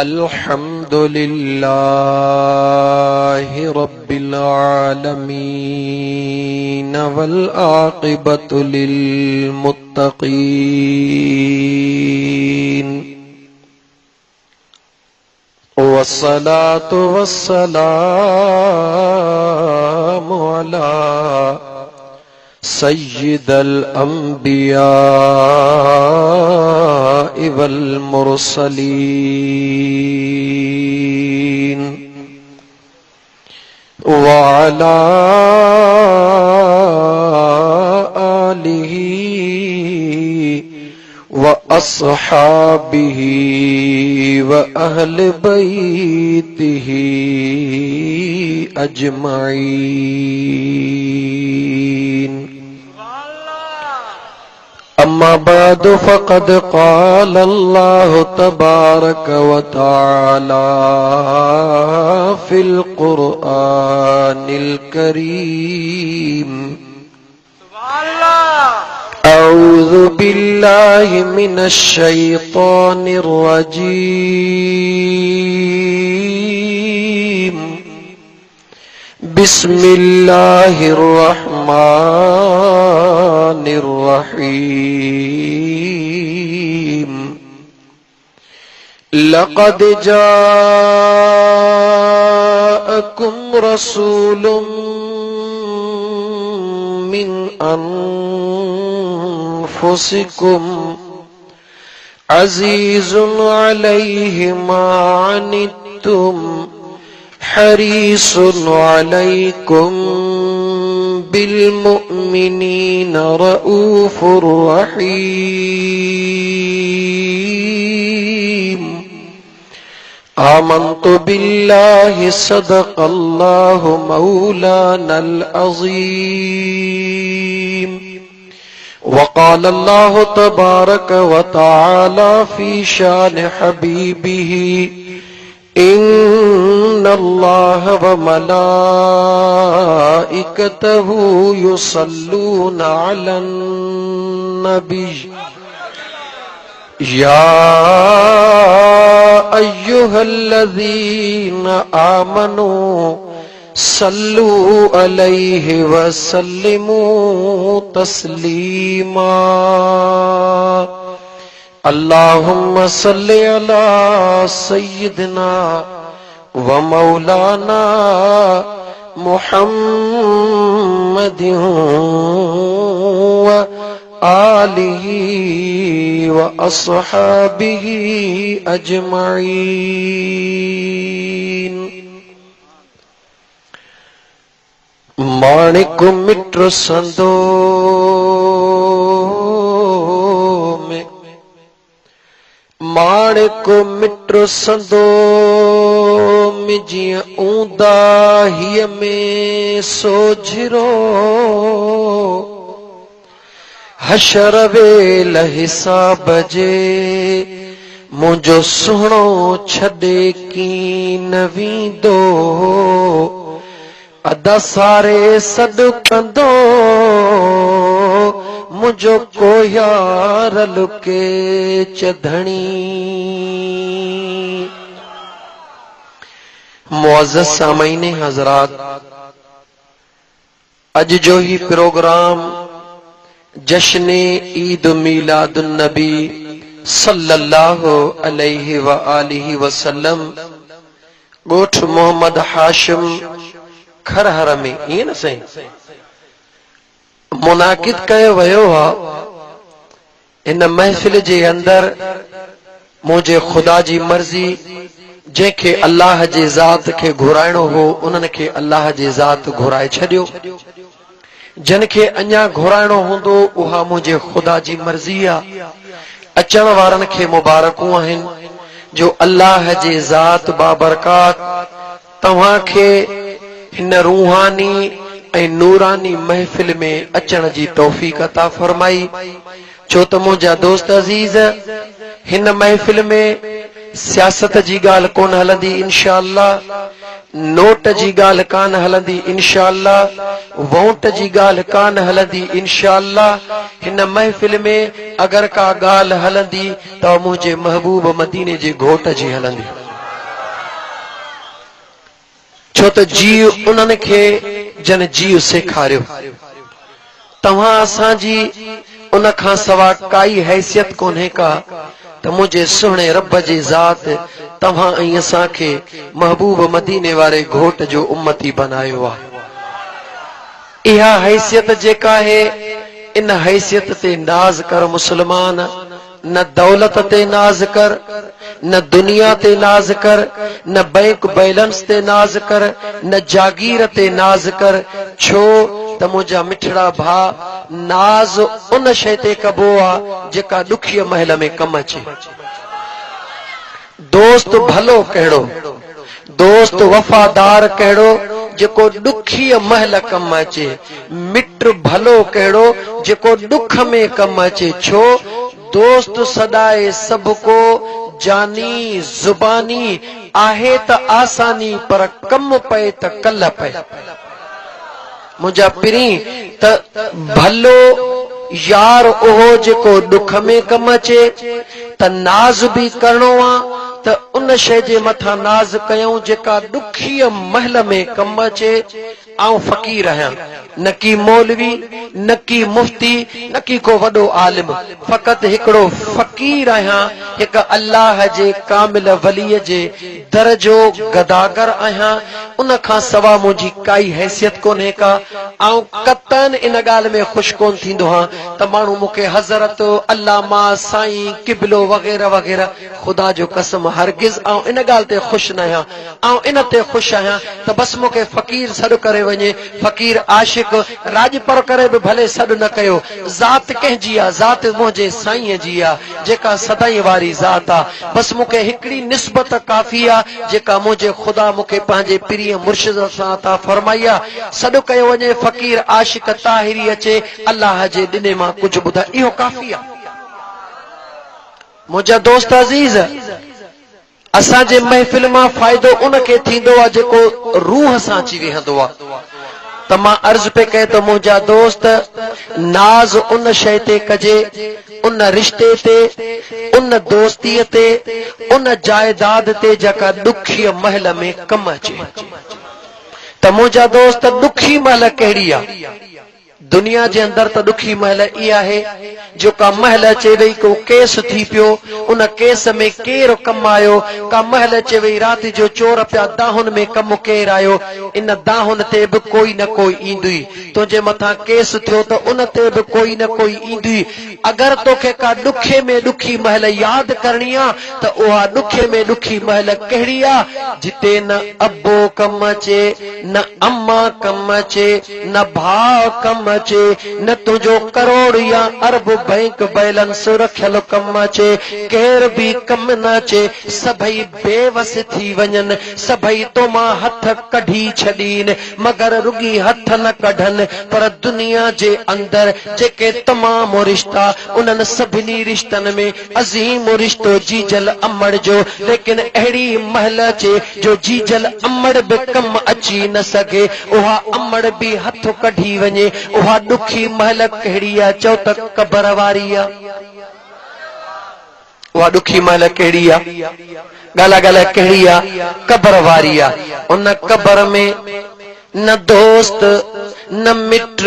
अल्हम्दुलिल्लाहि रब्बिल आलमीन वल आक़िबतु लिल मुत्तक़ीन वस्सलातु वस्सलामु अला सय्यिदल अंबिया वल मुरसलीन व अला आलिहि व अस्हाबिहि व अहले बैतिहि अजमईन। अम्मा बाद फ़क़द क़ाल अल्लाहु तबारक व तआला फ़िल क़ुरआनिल करीम अऊज़ु बिल्लाहि मिनश शैतानिर रजीम बिस्मिल्लाहिर रहमानिर रहीम। लक़द जाअकुम रसूलुम मिन अनफुसिकुम अज़ीज़ुन अलैहि मा अनित्तुम हरीसुन अलैकुम बिल मुमिनीन रऊफुर रहीम। आमन्तु बिल्लाहि सदक़ल्लाहु मौलानल अज़ीम। वक़ाल अल्लाहु तबारक व तआला फ़ी शान हबीबिही इन्नल्लाह व मलाइकतहु युसल्लूना अलन नबी या अय्युहल्लज़ीना आमनू सल्लू अलैहि व सल्लिमू तस्लीमा। अल्लाहुम्मा सल्लि अला सय्यिदिना व मौलाना मुहम्मदिन व आलिहि व अस्हाबिहि अजमईन। माणिक मित्र संदो में माणिक मित्र संदो में जियां ऊंदा हिय में सोझिरो हशर वेल हिसाब जे मुझो सुहणो छॾे की न वींदो अदा सारे सॾु कंदो मुझो को यार लुके चधणी। मुअज़्ज़ज़ सामईन हज़रात, अज जो ही प्रोग्राम जश्न ईद मिलादुन नबी सल्लल्लाहु अलैहि व आलिहि वसल्लम गोठ मोहम्मद हाशिम खरहर में ईअं न साईं मुनाकिद कयो वियो आहे। इन महफ़िल जे अंदर मुझे खुदा जी मर्ज़ी जंहिंखे अल्लाह जे ज़ात खे घुराइणो हो उन्हनि खे अल्लाह जे ज़ात घुराए छॾियो। जिन खे अञा घुराइणो हूंदो उहा मुझे खुदा जी मर्ज़ी आहे। अचण वारनि खे मुबारकूं आहिनि जो अल्लाह जे ज़ात बाबरकात तव्हां खे हिन रूहानी ऐं नूरानी महफ़िल में अचण जी तौफ़ीक़ अता फरमाई। छो त मुंहिंजा दोस्त अज़ीज़ हिन महफ़िल में सियासत जी ॻाल्हि कोन हलंदी इंशाअल्लाह, नोट जी ॻाल्हि कान हलंदी इंशाअल्लाह, वोट जी ॻाल्हि कान हलंदी इंशाअल्लाह। हिन महफ़िल में अगर का ॻाल्हि हलंदी त मुंहिंजे महबूब मदीने जे घोट जी हलंदी। छो त जीव उन्हनि खे जन जीव सेखारियो। तव्हां असांजी उन खां सवा काई हैसियत कोन्हे का त मुंहिंजे सुहिणे रब जी ज़ात तव्हां ऐं असांखे महबूब मदीने वारे घोट जो उम्मती बनायो आहे। इहा हैसियत जेका है, इन हैसियत ते नाज़ कर मुसलमान। न दौलत ते नाज़ कर, न दुनिया ते नाज़ कर, न बैंक बैलेंस ते नाज़ कर, न जागीर ते नाज़ कर। छो त मुंहिंजा मिठड़ा भा, नाज़ उन शइ ते कबो आहे जेका ॾुखीअ महल में कम अचे। दोस्त भलो कहिड़ो, दोस्त वफ़ादार कहिड़ो जेको ॾुखीअ महल कम अचे। मिट भलो कहिड़ो जेको ॾुख में कम अचे। छो दोस्त सदाए सब को जानी जुबानी आहे त आसानी, पर कम पए त कल पए। मुंहिंजा पिरी त भलो यार उहो जेको ॾुख में कम अचे। त नाज़ बि करणो आहे त उन शइ जे मथां नाज़ कयूं जेका ॾुखीअ महल में कम अचे। आऊं फ़कीर आहियां, न की मौलवी, न की मुफ्ती, न की को वॾो आलिम, फ़क़त हिकिड़ो फ़कीर आहियां। हिकु अल्लाह जे कामिल वलीअ जे दर जो गदागर आहियां। उन खां सवा मुंहिंजी काई हैसियत कोन्हे का। आऊं कतन इन ॻाल्हि में ख़ुशि कोन थींदो आहियां त माण्हू मूंखे हज़रत, अल्लामा, साईं, किबलो वग़ैरह वग़ैरह। ख़ुदा जो कसम हरगिज़ आऊं इन ॻाल्हि ते ख़ुशि न आहियां। आऊं इन ते ख़ुशि आहियां त बसि मूंखे फ़कीर सॾु करे वञे। फ़कीर आशिक राजपर करे बि भले सॾु न कयो। ज़ात कंहिंजी आहे? ज़ात मुंहिंजे साईंअ जी आहे जेका सदाई वारी ज़ात आहे। बसि मूंखे हिकिड़ी निस्बत काफ़ी आहे जेका मुंहिंजे ख़ुदा मूंखे पंहिंजे प्रिय मुर्शिद सां अता फरमाई आहे। सॾु कयो वञे फ़कीर आशिक ताहिरी अचे, अल्लाह जे ॾिने मां कुझु ॿुधाए, इहो काफ़ी आहे। मुंहिंजा दोस्त अज़ीज़, असांजे महफ़िल मां फ़ाइदो उनखे थींदो आहे जेको रूह सां अची वेहंदो आहे। त मां अर्ज़ पे कयो त मुंहिंजा दोस्त, नाज़ उन शइ ते कजे, उन रिश्ते ते, उन दोस्तीअ ते, उन जायदाद ते जेका ॾुखीअ महल में कम अचे। त मुंहिंजा दोस्त, ॾुखी महल कहिड़ी आहे? दुनिया जे अंदर त ॾुखी महल इहा आहे जेका महल अचे वई को केस थी पियो, उन केस में केरु कमु आयो। का महल अचे वई राति जो चोर पिया दाहुन में कमु केरु आयो। इन दाहुन ते बि कोई न कोई ईंदुई। तुंहिंजे मथां केस थियो त उन ते बि कोई न कोई ईंदुई। अगरि तोखे का ॾुखे में ॾुखी महल यादि करणी आहे त उहा ॾुखे में ॾुखी महल कहिड़ी आहे? जिते न अबो कमु अचे, न अम्मा कमु अचे, न भाउ कमु अचे, न तुंहिंजो करोड़ या अरब बैंक बैलेंस रखियल कमु अचे, केर बि कमु न अचे। सभई बेवस थी वञनि, सभई तो मां हथ कढी छॾीनि, मगर रुगी हथ न कढनि। पर दुनिया जे अंदर जेके तमामु रिश्ता, उन्हनि सभिनी रिश्तनि में अज़ीम रिश्तो जीजल अमड़ जो। लेकिन अहिड़ी महल अचे जो जीजल अमड़ बि कमु अची न सघे, उहा अमड़ बि हथ कढी वञे। उहा ॾुखी महल कहिड़ी आहे? चओ त क़बर वारी आहे। उहा ॾुखी महल कहिड़ी आहे? ॻाल्हि ॻाल्हि कहिड़ी आहे? क़बर वारी आहे। उन क़बर में न दोस्त, न मिट,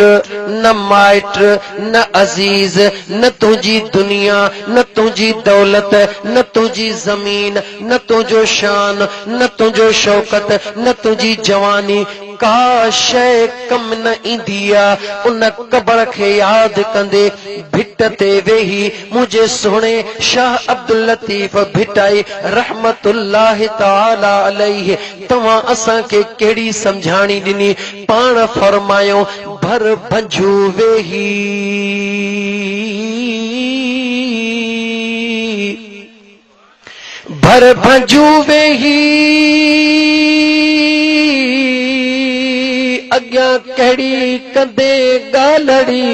न माइट, न अजीज, न तुंहिंजी दुनिया, न तुंहिंजी दौलत, न तुंहिंजी ज़मीन, न तुंहिंजो शान, न तुंहिंजो शौकत, न तुंहिंजी जवानी, का शइ कम न ईंदी आहे। उन क़बर खे यादि कंदे भिट ते वेही मुंहिंजे सुहिणे शाह अब्दुल लतीफ़ भिटाई रहमतुल्लाह ताला अलैहि तव्हां असांखे कहिड़ी सम्झाणी ॾिनी। पाण फरमायो, भर भंजू वेही भर भंजू वेही अॻियां कहिड़ी कंदे ॻाल्हड़ी।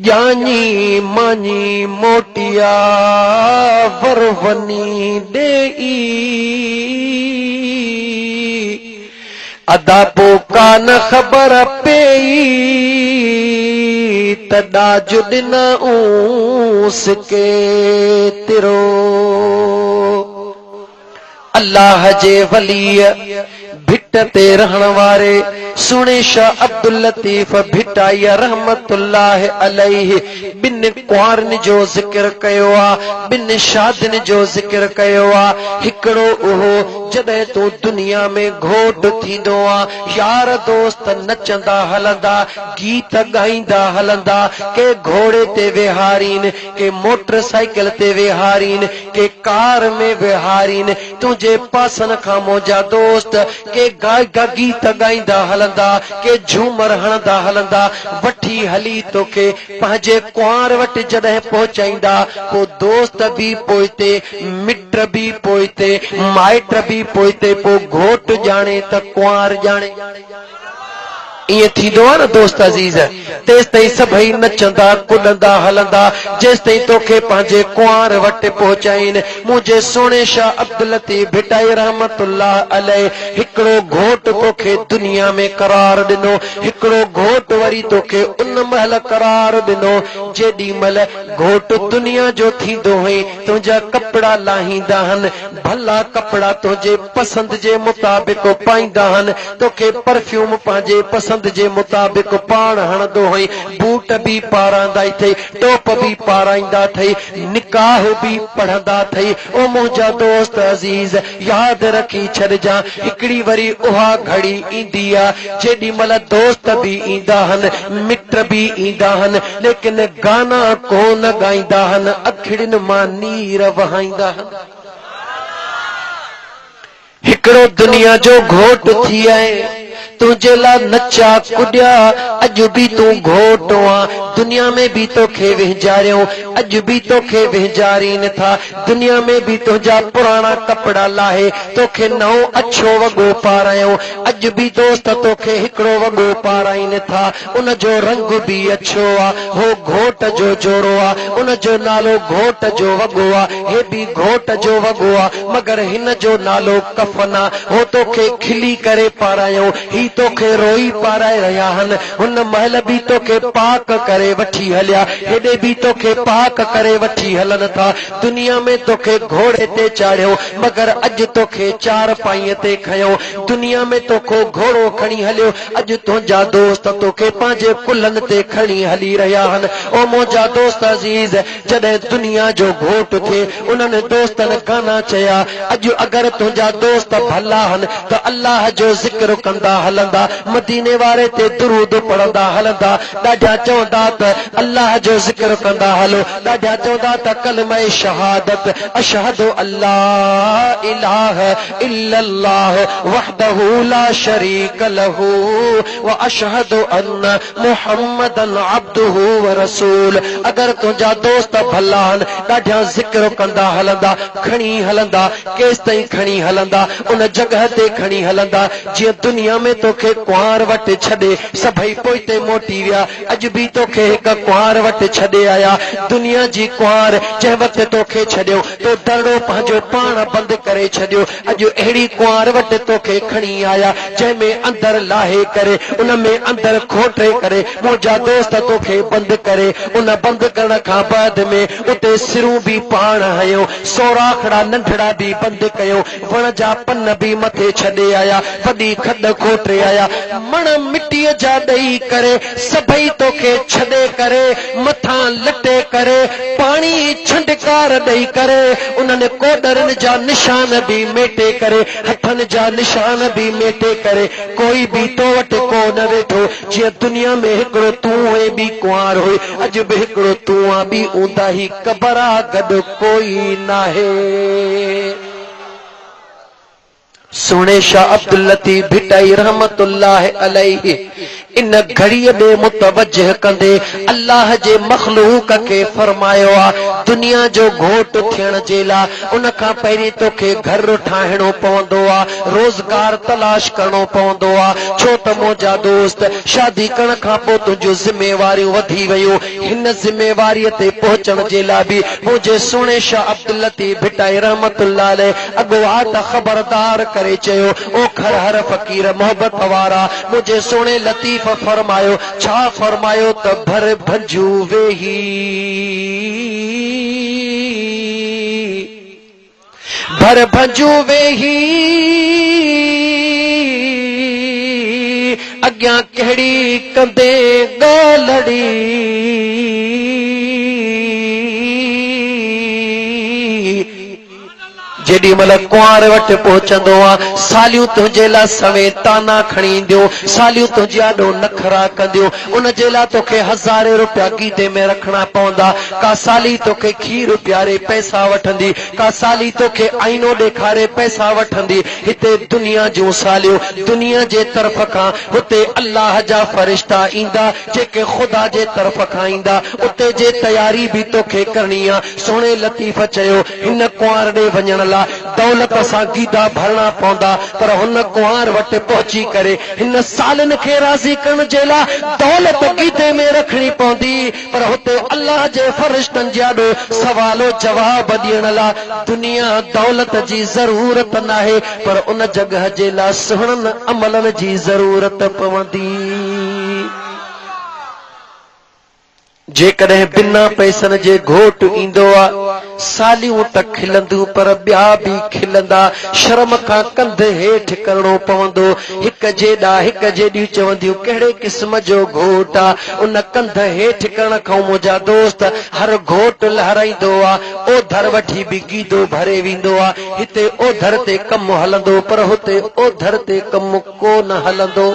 ॼाणी मानी मोटिया वरवनी ॾेई अदा पोका न ख़बर पेई तॾा जो ॾिन ऊस के तिरो अल्लाह जे वली भिट ते रहण वारे सुणे शाह अब्दुल लतीफ भिटाई रहमतुल्लाह अलैहि बिन कुंवारनि जो ज़िक्र कयो आ, बिन शादियुनि जो ज़िक्र कयो आ। हिकिड़ो उहो जॾहिं तूं दुनिया में घोट थींदो आ, यार दोस्त नचंदा हलंदा, गीत ॻाईंदा हलंदा, के घोड़े ते विहारीन, के मोटरसाइकिल ते विहारीन, के कार में विहारीन, तुंहिंजे पासनि खां मुंहिंजा दोस्त के गीत ॻाईंदा हलंदा, के झूमर हणंदा हलंदा, वठी हली तोखे पंहिंजे कुंवार वटि जॾहिं पहुचाईंदा, पोइ दोस्त बि पोइते, मिट बि पोइते, माइट बि पोइते, पोइ घोट ॼाणे त कुंवार ॼाणे। ईअं थींदो आहे न दोस्त अज़ीज़, तेसि ताईं सभई नचंदा कुॾंदा हलंदा जेसि ताईं तोखे पंहिंजे कुंवार वटि पहुचाइनि। मुंहिंजे सुहिणे शाह अब्दुल लतीफ भिटाई रहमतुल्लाह अलैहि हिकिड़ो घोट तोखे दुनिया में करार ॾिनो, हिकिड़ो घोट वरी तोखे उन महिल करार ॾिनो जेॾी महिल घोट दुनिया जो थींदो हुई, तुंहिंजा कपिड़ा लाहींदा आहिनि, भला कपिड़ा तुंहिंजे पसंदि जे मुताबिक़ पाईंदा आहिनि, तोखे परफ्यूम पंहिंजे पसंदि जे मुताबिक़ पाण हणंदो हुई, बूट बि पाराईंदा अथई, टोप बि पाराईंदा अथई, निकाह बि पढ़ंदा अथई। ओ मुंहिंजा दोस्त अज़ीज़ यादि रखी छॾिजां, हिकिड़ी वरी उहा घड़ी ईंदी आहे जेॾी महिल दोस्त बि ईंदा आहिनि, मिट बि ईंदा आहिनि, लेकिन गाना कोन ॻाईंदा आहिनि, अखिड़ियुनि मां नीर वहाईंदा आहिनि। हिकिड़ो दुनिया जो घोट थी आहे, तुंहिंजे लाइ नचा कुॾिया, अॼु बि तूं घोट आ, दुनिया में बि तोखे विझारियूं, अॼु बि तोखे विझारीनि था, दुनिया में बि तुंहिंजा पुराणा कपिड़ा लाहे तोखे नओं अछो वॻो पारायूं, अॼु बि दोस्त तोखे हिकिड़ो वॻो पाराइनि था, उन जो रंग बि अछो आ, हो घोट जो जोड़ो आ, उन जो नालो घोट जो वॻो आ, हे बि घोट जो वॻो आ, मगर हिन जो नालो कफन आ, हो तोखे खिली करे पारायूं, ही तोखे रोई पाराए रहिया आहिनि, हुन महिल बि तोखे पाक करे वठी हलिया, हेॾे बि तोखे पाक करे वठी हलनि था, दुनिया में तोखे घोड़े ते चाढ़ियो, मगर अॼु तोखे चार पाईअ ते खयो, दुनिया में तोखो घोड़ो खणी हलियो, अॼु तुंहिंजा दोस्त तोखे पंहिंजे कुल्हनि ते खणी हली रहिया आहिनि। ओ मुंहिंजा दोस्त अज़ीज़, जॾहिं दुनिया जो घोट थे उन्हनि दोस्तनि गाना चया, अॼु अगरि तुंहिंजा दोस्त भला आहिनि त अल्लाह जो ज़िक्र कंदा हलंदा, मदीने वारे ते दुरूद पढ़ंदा हलंदा, ॾाढा चवंदा त अल्लाह जो ज़िक्र कंदा हलो, ॾाढा चवंदा त कलमा शहादत अशहदु अल्ला इलाहा इल्लल्लाह वहदहु ला शरीक लहू व अशहदु अन्न मुहम्मदन अब्दुहु व रसूल। अगर तुंहिंजा दोस्त भला आहिनि, ॾाढा ज़िक्र कंदा हलंदा, खणी हलंदा, केसि ताईं खणी हलंदा, उन जगह ते खणी हलंदा जीअं दुनिया में तोखे कुंवार वटि छॾे सभई पोइते मोटी विया, अॼु बि तोखे हिकु कुंवार वटि छॾे आया, दुनिया जी कुंवार जंहिं वक़्तु तोखे छॾियो तो दड़ो पंहिंजो पाण बंदि करे छॾियो, अॼु अहिड़ी कुंवार वटि तोखे खणी आया जंहिंमें अंदरि लाहे करे, उन में अंदरि खोटे करे मुंहिंजा दोस्त तोखे बंदि करे, उन बंदि करण खां बाद में उते सिरूं बि पाण हयो, सोराखड़ा नंढड़ा बि बंदि कयो, वण जा पन बि मथे छॾे आया, वॾी खॾ खोटे आया, मण मिटीअ जा ॾेई करे सभई तोखे छॾे करे, मथां लटे करे, पाणी छंडकार ॾेई करे, उन्हनि कोडरनि जा निशान बि मेटे करे, हथनि जा निशान बि मेटे करे, कोई बि तो वटि कोन वेठो, जीअं दुनिया में हिकिड़ो तूं हुए बि कुंवार हुई, अॼु बि हिकिड़ो तूं आ बि ऊंदा ही कबरा गॾु कोई नाहे। सुहिणे शाह अब्दुल लतीफ भिटाई रहमतुल्लाह अलैहि इन घड़ीअ ॾे मुतवजह कंदे अल्लाह जे मखलूक खे फरमायो आ, दुनिया जो घोट थियण जे लाइ उन खां पहिरीं तोखे घर ठाहिणो पवंदो आ, रोज़गार तलाश करणो पवंदो आ, छो त मुंहिंजा दोस्त शादी करण खां पोइ तुंहिंजूं ज़िम्मेवारियूं वधी वियूं, हिन ज़िम्मेवारीअ ते पहुचण जे लाइ बि मुंहिंजे सुहिणे शाह अब्दुल लतीफ भिटाई रहमतुल्लाह अलैहि अॻुवाट ख़बरदार करे चयो, ओ घर हर फ़क़ीर मोहबत वारा, मुंहिंजे सुहिणे लतीफ फरमायो, छा फरमायो त भर भंजू वेही घर भंजू वेही अग्यां कहिड़ी कंदे ॻाल्हड़ी जेडी मल कुंवार वटि पहुचंदो आहे सालियूं तुंहिंजे लाइ सवे ताना खणी ईंदियूं सालियूं तुंहिंजा ॾो नखरा कंदियूं उन जे लाइ तोखे 1000 रुपया गीदे में रखणा पवंदा का साली तोखे खीर प्यारे पैसा वठंदी का साली तोखे आईनो ॾेखारे पैसा वठंदी हिते दुनिया जूं सालियूं दुनिया जे तरफ़ खां हुते अल्लाह जा फरिश्ता ईंदा जेके ख़ुदा जे तरफ़ खां ईंदा उते जे तयारी बि तोखे करणी आहे सोणे लतीफ़ चयो हिन कुंवार ॾे वञण लाइ दौलत सां गीदा भरणा पवंदा पर हुन कुंवार वटि पहुची करे हिन सालनि खे राज़ी करण जे लाइ दौलत गीदे में रखणी पवंदी पर हुते अल्लाह जे फरिश्तनि जा ॾो सवालो जवाब ॾियण लाइ दुनिया दौलत जी ज़रूरत नाहे पर उन जगह जे लाइ सुहिणनि अमलनि जी ज़रूरत पवंदी जेकॾहिं बिना पैसनि जे घोट ईंदो आहे सालियूं त खिलंदियूं पर ॿिया बि खिलंदा शर्म खां कंध हेठि करणो पवंदो हिक जेॾा हिक जेॾियूं चवंदियूं कहिड़े क़िस्म जो घोट आहे उन कंध हेठि करण खां मुंहिंजा दोस्त हर घोट लहराईंदो आहे ओधर वठी बि गीदो भरे वेंदो आहे हिते ओधर ते कमु हलंदो पर हुते ओधर ते कमु कोन हलंदो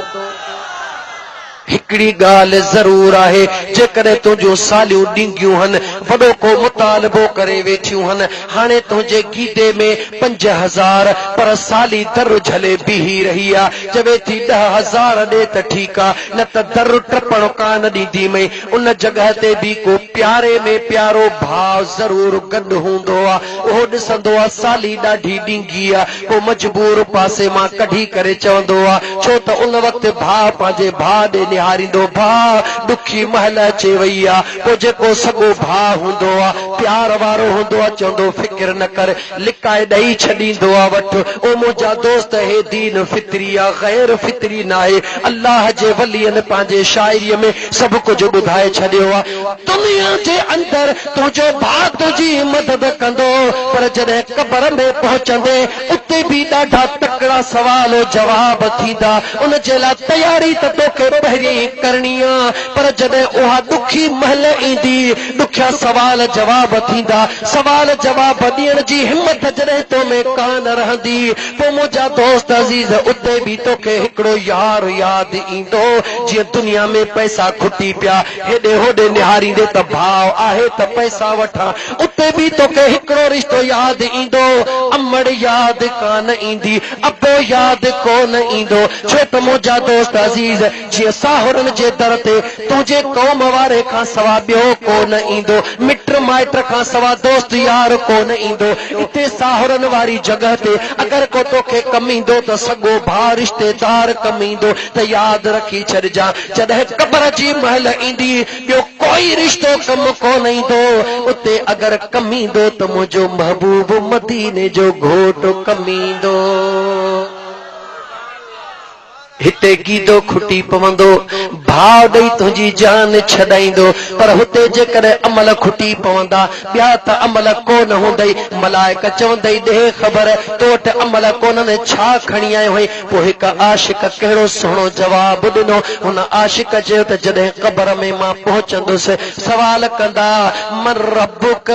हिकड़ी ॻाल्हि ज़रूर आहे जेकॾहिं तुंहिंजूं सालियूं ॾींगियूं हन वॾो को मुतालबो करे वेठियूं हन हाणे तुंहिंजे गीदे में 5000 पर साली दर झले बीही रही आहे चवे थी 10,000 ॾे त ठीकु आहे न त दर टपण कान ॾींदी मई उन जॻह ते बि को प्यारे में प्यारो भाउ ज़रूर गॾु हूंदो आहे उहो ॾिसंदो आहे साली ॾाढी ॾींगी आहे को मजबूर पासे मां कढी करे चवंदो आहे छो त उन वक़्तु भाउ पंहिंजे भाउ ॾे निहारींदो भाउ ॾुखी महल अचे वई आहे पोइ जेको सॻो भाउ हूंदो आहे प्यार वारो हूंदो आहे चवंदो फिक्र न कर लिकाए ॾेई छॾींदो आहे वठि ओ मुंहिंजा दोस्त हे दीन फितरी आहे गैर फितरी न आहे अल्लाह जे वलीअनि पंहिंजे शाइरीअ में सभु कुझु ॿुधाए छॾियो आहे दुनिया जे अंदरि तुंहिंजो भाउ तुंहिंजी मदद कंदो पर जॾहिं क़बर में पहुचंदे उते बि ॾाढा तकड़ा सवाल जवाब थींदा उन जे लाइ तयारी त तोखे पहिरीं करणी आहे पर जॾहिं उहा ॾुखी महल ईंदी ॾुखिया सवाल जवाब थींदा सवाल जवाब ॾियण जी हिम्मत जॾहिं तो में कान रहंदी पोइ मुंहिंजा दोस्त अज़ीज़ उते बि तोखे हिकिड़ो यार यादि ईंदो जीअं दुनिया में पैसा खुटी पिया हेॾे होॾे निहारींदे त भाउ आहे त पैसा वठां उते बि तोखे हिकिड़ो रिश्तो यादि ईंदो अमड़ यादि कान ईंदी अबो यादि कोन ईंदो छो त मुंहिंजा दोस्त अज़ीज़ जीअं साहुरनि जे दर ते तुंहिंजे क़ौम वारे खां सवा ॿियो कोन ईंदो मिट माइट खां सवा दोस्त यार कोन ईंदो हिते साहुरनि वारी जॻह ते अगरि को तोखे कमु ईंदो त सॻो भाउ रिश्तेदार कमु ईंदो त यादि रखी छॾिजां जॾहिं क़बर जी महल ईंदी ॿियो कोई रिश्तो कमु कोन ईंदो उते अगरि कमु ईंदो त मुंहिंजो महबूब मदीने जो घोट कमु ईंदो हिते गीदो खुटी पवंदो भाउ ॾेई तुंहिंजी जान छॾाईंदो पर हुते जेकॾहिं अमल खुटी पवंदा ॿिया त अमल कोन हूंदई मलाइक चवंदई ॾे ख़बर तो वटि अमल कोन्हनि छा खणी आयो हुई पोइ हिकु आशिक कहिड़ो सुहिणो जवाबु ॾिनो हुन आशिक चयो त जॾहिं क़बर में मां पहुचंदुसि सवाल कंदा मन रब्बुक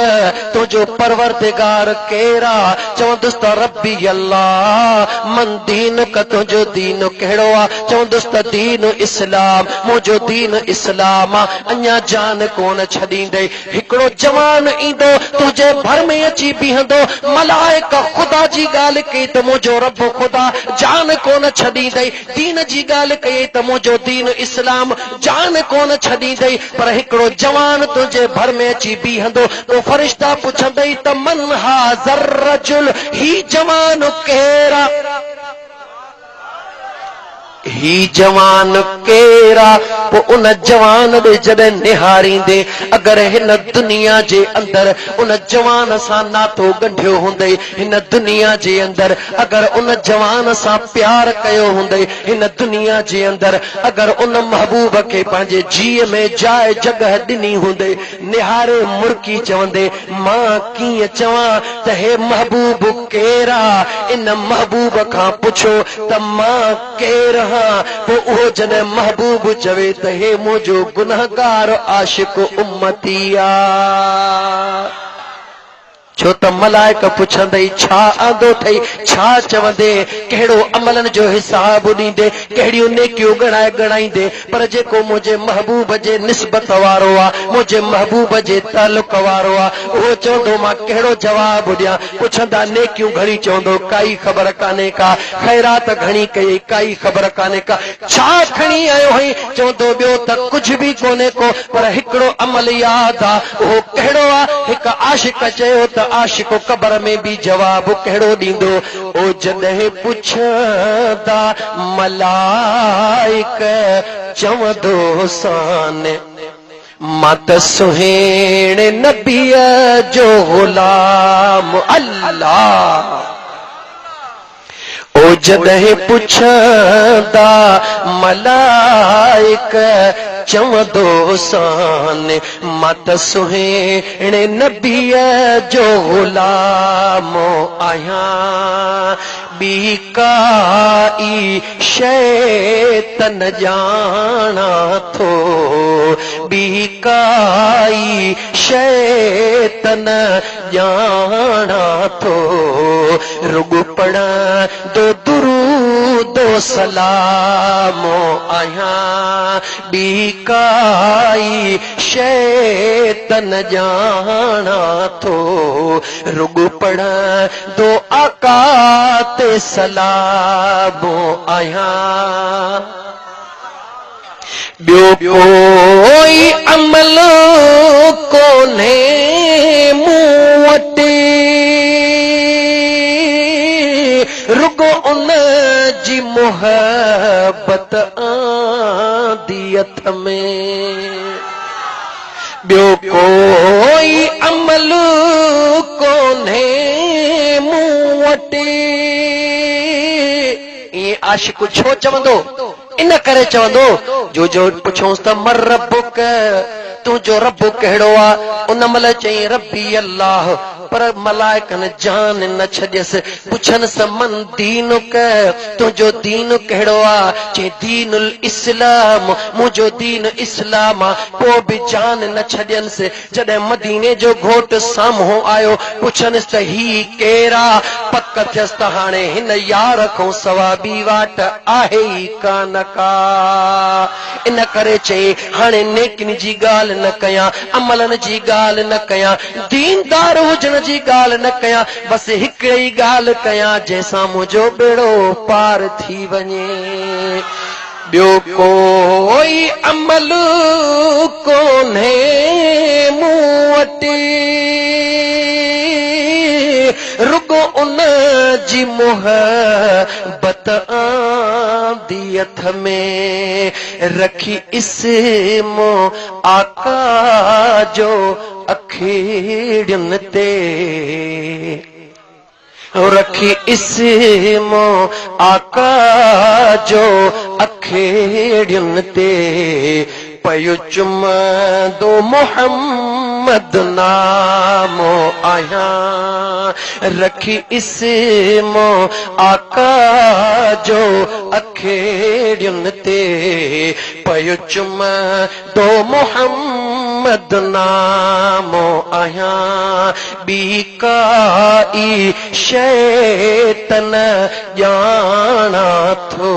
तुंहिंजो परवरदिगार केरु आहे चवंदुसि त रब्बी अल्लाह मन दीनुक तुंहिंजो दीन कहिड़ो चवंदुसि त दीन इस्लाम मुंहिंजो दीन इस्लाम अञा जान कोन छॾींदे हिकिड़ो जवान ईंदो तुंहिंजे भर में अची बीहंदो मलाइक ख़ुदा जी ॻाल्हि कई त मुंहिंजो रब ख़ुदा जान कोन छॾींदे दीन जी ॻाल्हि कई त मुंहिंजो दीन इस्लाम जान कोन छॾींदे पर हिकिड़ो जवान तुंहिंजे भर में अची बीहंदो पोइ फरिश्ता पुछंदई त मन हाज़र रजुल ही जवान केरु ही जवान केरा पो उन जवान दे जॾहिं निहारींदे अगर हिन दुनिया जे अंदर उन जवान सां नातो गंढियो हूंदे हिन दुनिया जे अंदर अगर उन जवान सां प्यार कयो हूंदे हिन दुनिया जे अंदर अगर उन महबूब खे पंहिंजे जीअ में जाइ जगह ॾिनी हूंदे निहारे मुर्की चवंदे मां कीअं चवां त हे महबूब केरा इन महबूब खां पुछो त मां केर पो उहो जॾहिं महबूब चवे त हे मुंहिंजो गुनहगार आशिक उम्मतिया छो त मलाइक पुछंदई छा आंदो थई छा चवंदे कहिड़ो अमलन जो हिसाब ॾींदे कहिड़ियूं नेकियूं ॻणाईंदे पर जेको मुंहिंजे महबूब जे निस्बत वारो आहे मुंहिंजे महबूब जे तालुक वारो आहे उहो चवंदो मां कहिड़ो जवाब ॾियां पुछंदा नेकियूं घणी चवंदो काई ख़बर कान्हे का ख़ैरात घणी कई काई ख़बर कान्हे का छा खणी आयो आहीं चवंदो ॿियो त कुझु बि कोन्हे को पर हिकिड़ो अमल यादि आहे उहो कहिड़ो आहे हिकु आशिक चयो त आशिक क़बर में भी जवाब कहिड़ो ॾींदो ओ जॾहिं पुछंदा मलाइक चवंदो सान मां त सुहिणे नबीअ जो ग़ुलाम अल्लाह ओ जॾहिं पुछंदा मलाइक चवंदो सान मां त सुहिणे नबीअ जो ग़ुलाम आहियां ॿी काई शइ त न ॼाणा थो ॿी काई शइ त न ॼाणा थो रुॻो पढ़ंदो दुरूदो सलाम आहियां ॿी काई शइ त न ॼाणा थो रुॻो पढ़ंदो आका ते सलाम आहियां ॿियो कोई अमल कोन्हे मूं वटि रुॻो उन जी मोहबत आंदी हथ में ॿियो कोई अमल कोन्हे मूं वटि ईअं आशिक छो चवंदो इन करे चवंदो जो पुछोसि त मर रब्बुक तुंहिंजो रब कहिड़ो आहे उन महिल चई रब्बी अल्लाह पर मलाइकनि जान न छॾियसि पुछनसि मन दीनुक तुंहिंजो दीन कहिड़ो आहे चई दीनुल इस्लाम मुंहिंजो दीन इस्लाम आहे पोइ बि जान न छॾियनसि जॾहिं मदीने जो घोट साम्हूं आयो पुछनसि त ही केरा पक थियसि त हाणे हिन यार खां सवा ॿी वाट आहे ई कान का इन करे चई हाणे नेकिन जी ॻाल्हि न कयां अमलन जी ॻाल्हि न कयां दीनदार हुजण जी ॻाल्हि न कयां बसि हिकिड़ी ई ॻाल्हि कयां जंहिंसां मुंहिंजो बेड़ो पार थी वञे ॿियो कोई अमल कोन्हे मूं वटि रुॻो उन जी मोहबत आंदी हथ में रखी इस्मो आका जो अखिड़ियुनि ते रखी इस्मो आका जो अखिड़ियुनि ते पयो चुमंदो मोहम्मद नामो आहियां रखी इस्मो आका जो अखिड़ियुनि ते पयो चुमंदो मोहम्मद नामो आहियां ॿी काई शइ त न ॼाणा थो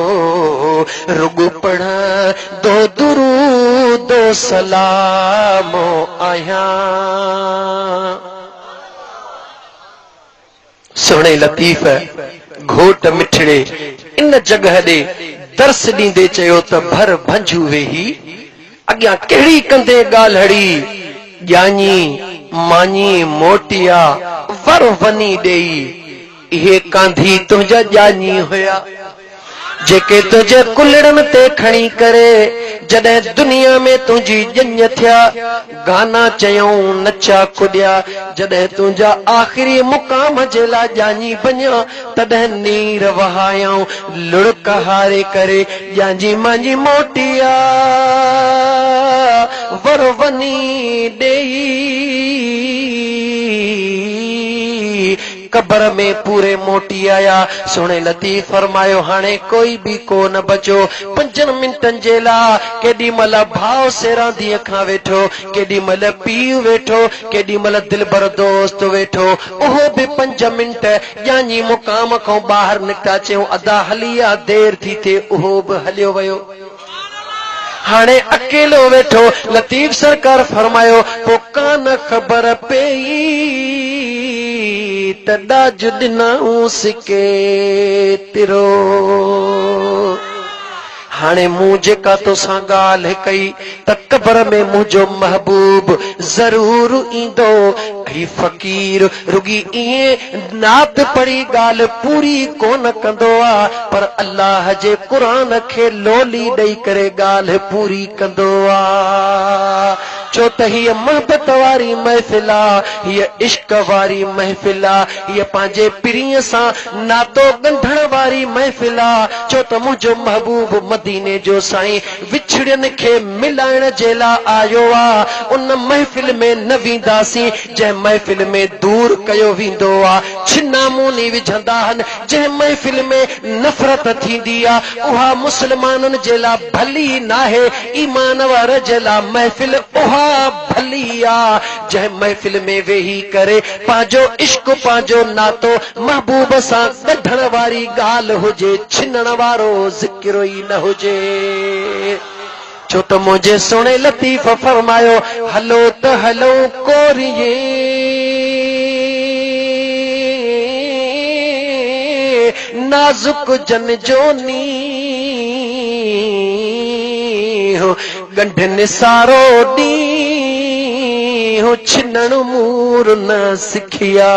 रुॻो पढ़ंदो दुरूदो सलामो आहियां सोणे लतीफ़ घोट मिठड़े इन जगह ॾे दर्स ॾींदे चयो त भर भंजू वेही अॻियां कहिड़ी कंदे ॻाल्हि ॼाणी मानी मोटिया वर वनी ॾेई इहे कांधी तुंहिंजा ॼाणी हुया जेके तुझे कुलड़न ते खणी करे जॾहिं दुनिया में तुझी ॼञ थिया गाना चयऊं नचा कुॾिया जॾहिं तुंहिंजा आख़िरी मुक़ाम जे लाइ ॼाणी बञा तॾहिं नीर वहायऊं लुड़क हारे करे ॼांजी मांजी मोटिया वर वनी ॾेई कब्र में पूरे मोटी आया सुणे लतीफ़ फरमायो हाणे कोई भी कोन बचो 5 मिंटन जे लाइ केॾी महिल भाव सेरांदीअ खां वेठो केॾी महिल पीउ वेठो केॾी महिल दिलबर दोस्त वेठो उहो भी 5 मिंट ॼाणी मुक़ाम खां ॿाहिरि निकिता चयूं अदा हली आ देर थी थिए उहो भी हलियो वियो हाणे अकेलो वेठो लतीफ़ सरकार फरमायो पो कान ख़बर पई तॾाज ॾिनऊं सिके तिरो हाणे मूं जेका तोसां ॻाल्हि कई त कब्र में मुंहिंजो महबूब ज़रूर ईंदो ही फ़कीर रुगी इएं नात पढ़ी ॻाल्हि पूरी कोन कंदो आ पर अल्लाह जे क़ुरान खे लोली ॾेई करे ॻाल्हि पूरी कंदो आ छो त हीअ मोहबत वारी महफ़िल आ हीअ इश्क वारी महफ़िल आ हीअ पंहिंजे पीरीअ सां नातो ॻंढण वारी महफ़िल आ छो त मुंहिंजो महबूब मदीने जो साईं विछड़ियनि खे मिलाइण जे लाइ आयो आ उन महफ़िल में न वेंदासीं जंहिं महफ़िल में दूर कयो वेंदो आ छिना मूनी विझंदा आहिनि जंहिं महफ़िल में नफ़रत थींदी आ उहा मुस्लमाननि जे लाइ भली नाहे ईमान वार जे लाइ महफ़िल उहा भली आ जंहिं महफ़िल में वेही करे पंहिंजो इश्क पंहिंजो नातो महबूब सां ॻंढण वारी ॻाल्हि हुजे छिनण वारो ज़िक्र ई न हुजे छो त मुंहिंजे सुणे लतीफ़ फरमायो हलो त हलो कोरिए नाज़ुक जन जोनी हो गंढ निसारो डी हो छिनण मूर न सिखिया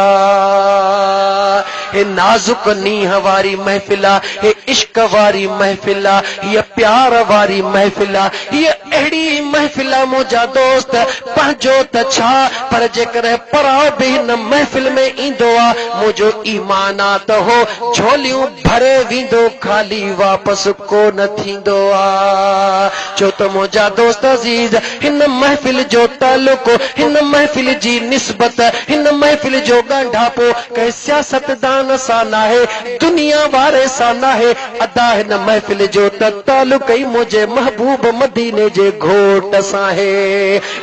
हे नाजुक नीह वारी महफिल हे इश्क वारी महफिल ये प्यार वारी महफिल ये अहिड़ी महफिल मुंहिंजा दोस्त पंहिंजो त छा पर जेकर पराव बि हिन महफिल में ईंदो आहे मुंहिंजो ईमान आहे त हो झोलियूं भरे वेंदो खाली वापसि कोन थींदो आहे छो त मुंहिंजा दोस्त अज़ीज़ हिन महफिल जो तालुक हिन महफिल जी निस्बत हिन महफिल जो ॻंढापो कंहिं सियासतदान सां नाहे दुनिया वारे सां नाहे अदा हिन महफिल जो त तालुक ई मुंहिंजे महबूब मदीने जे घोट सां आहे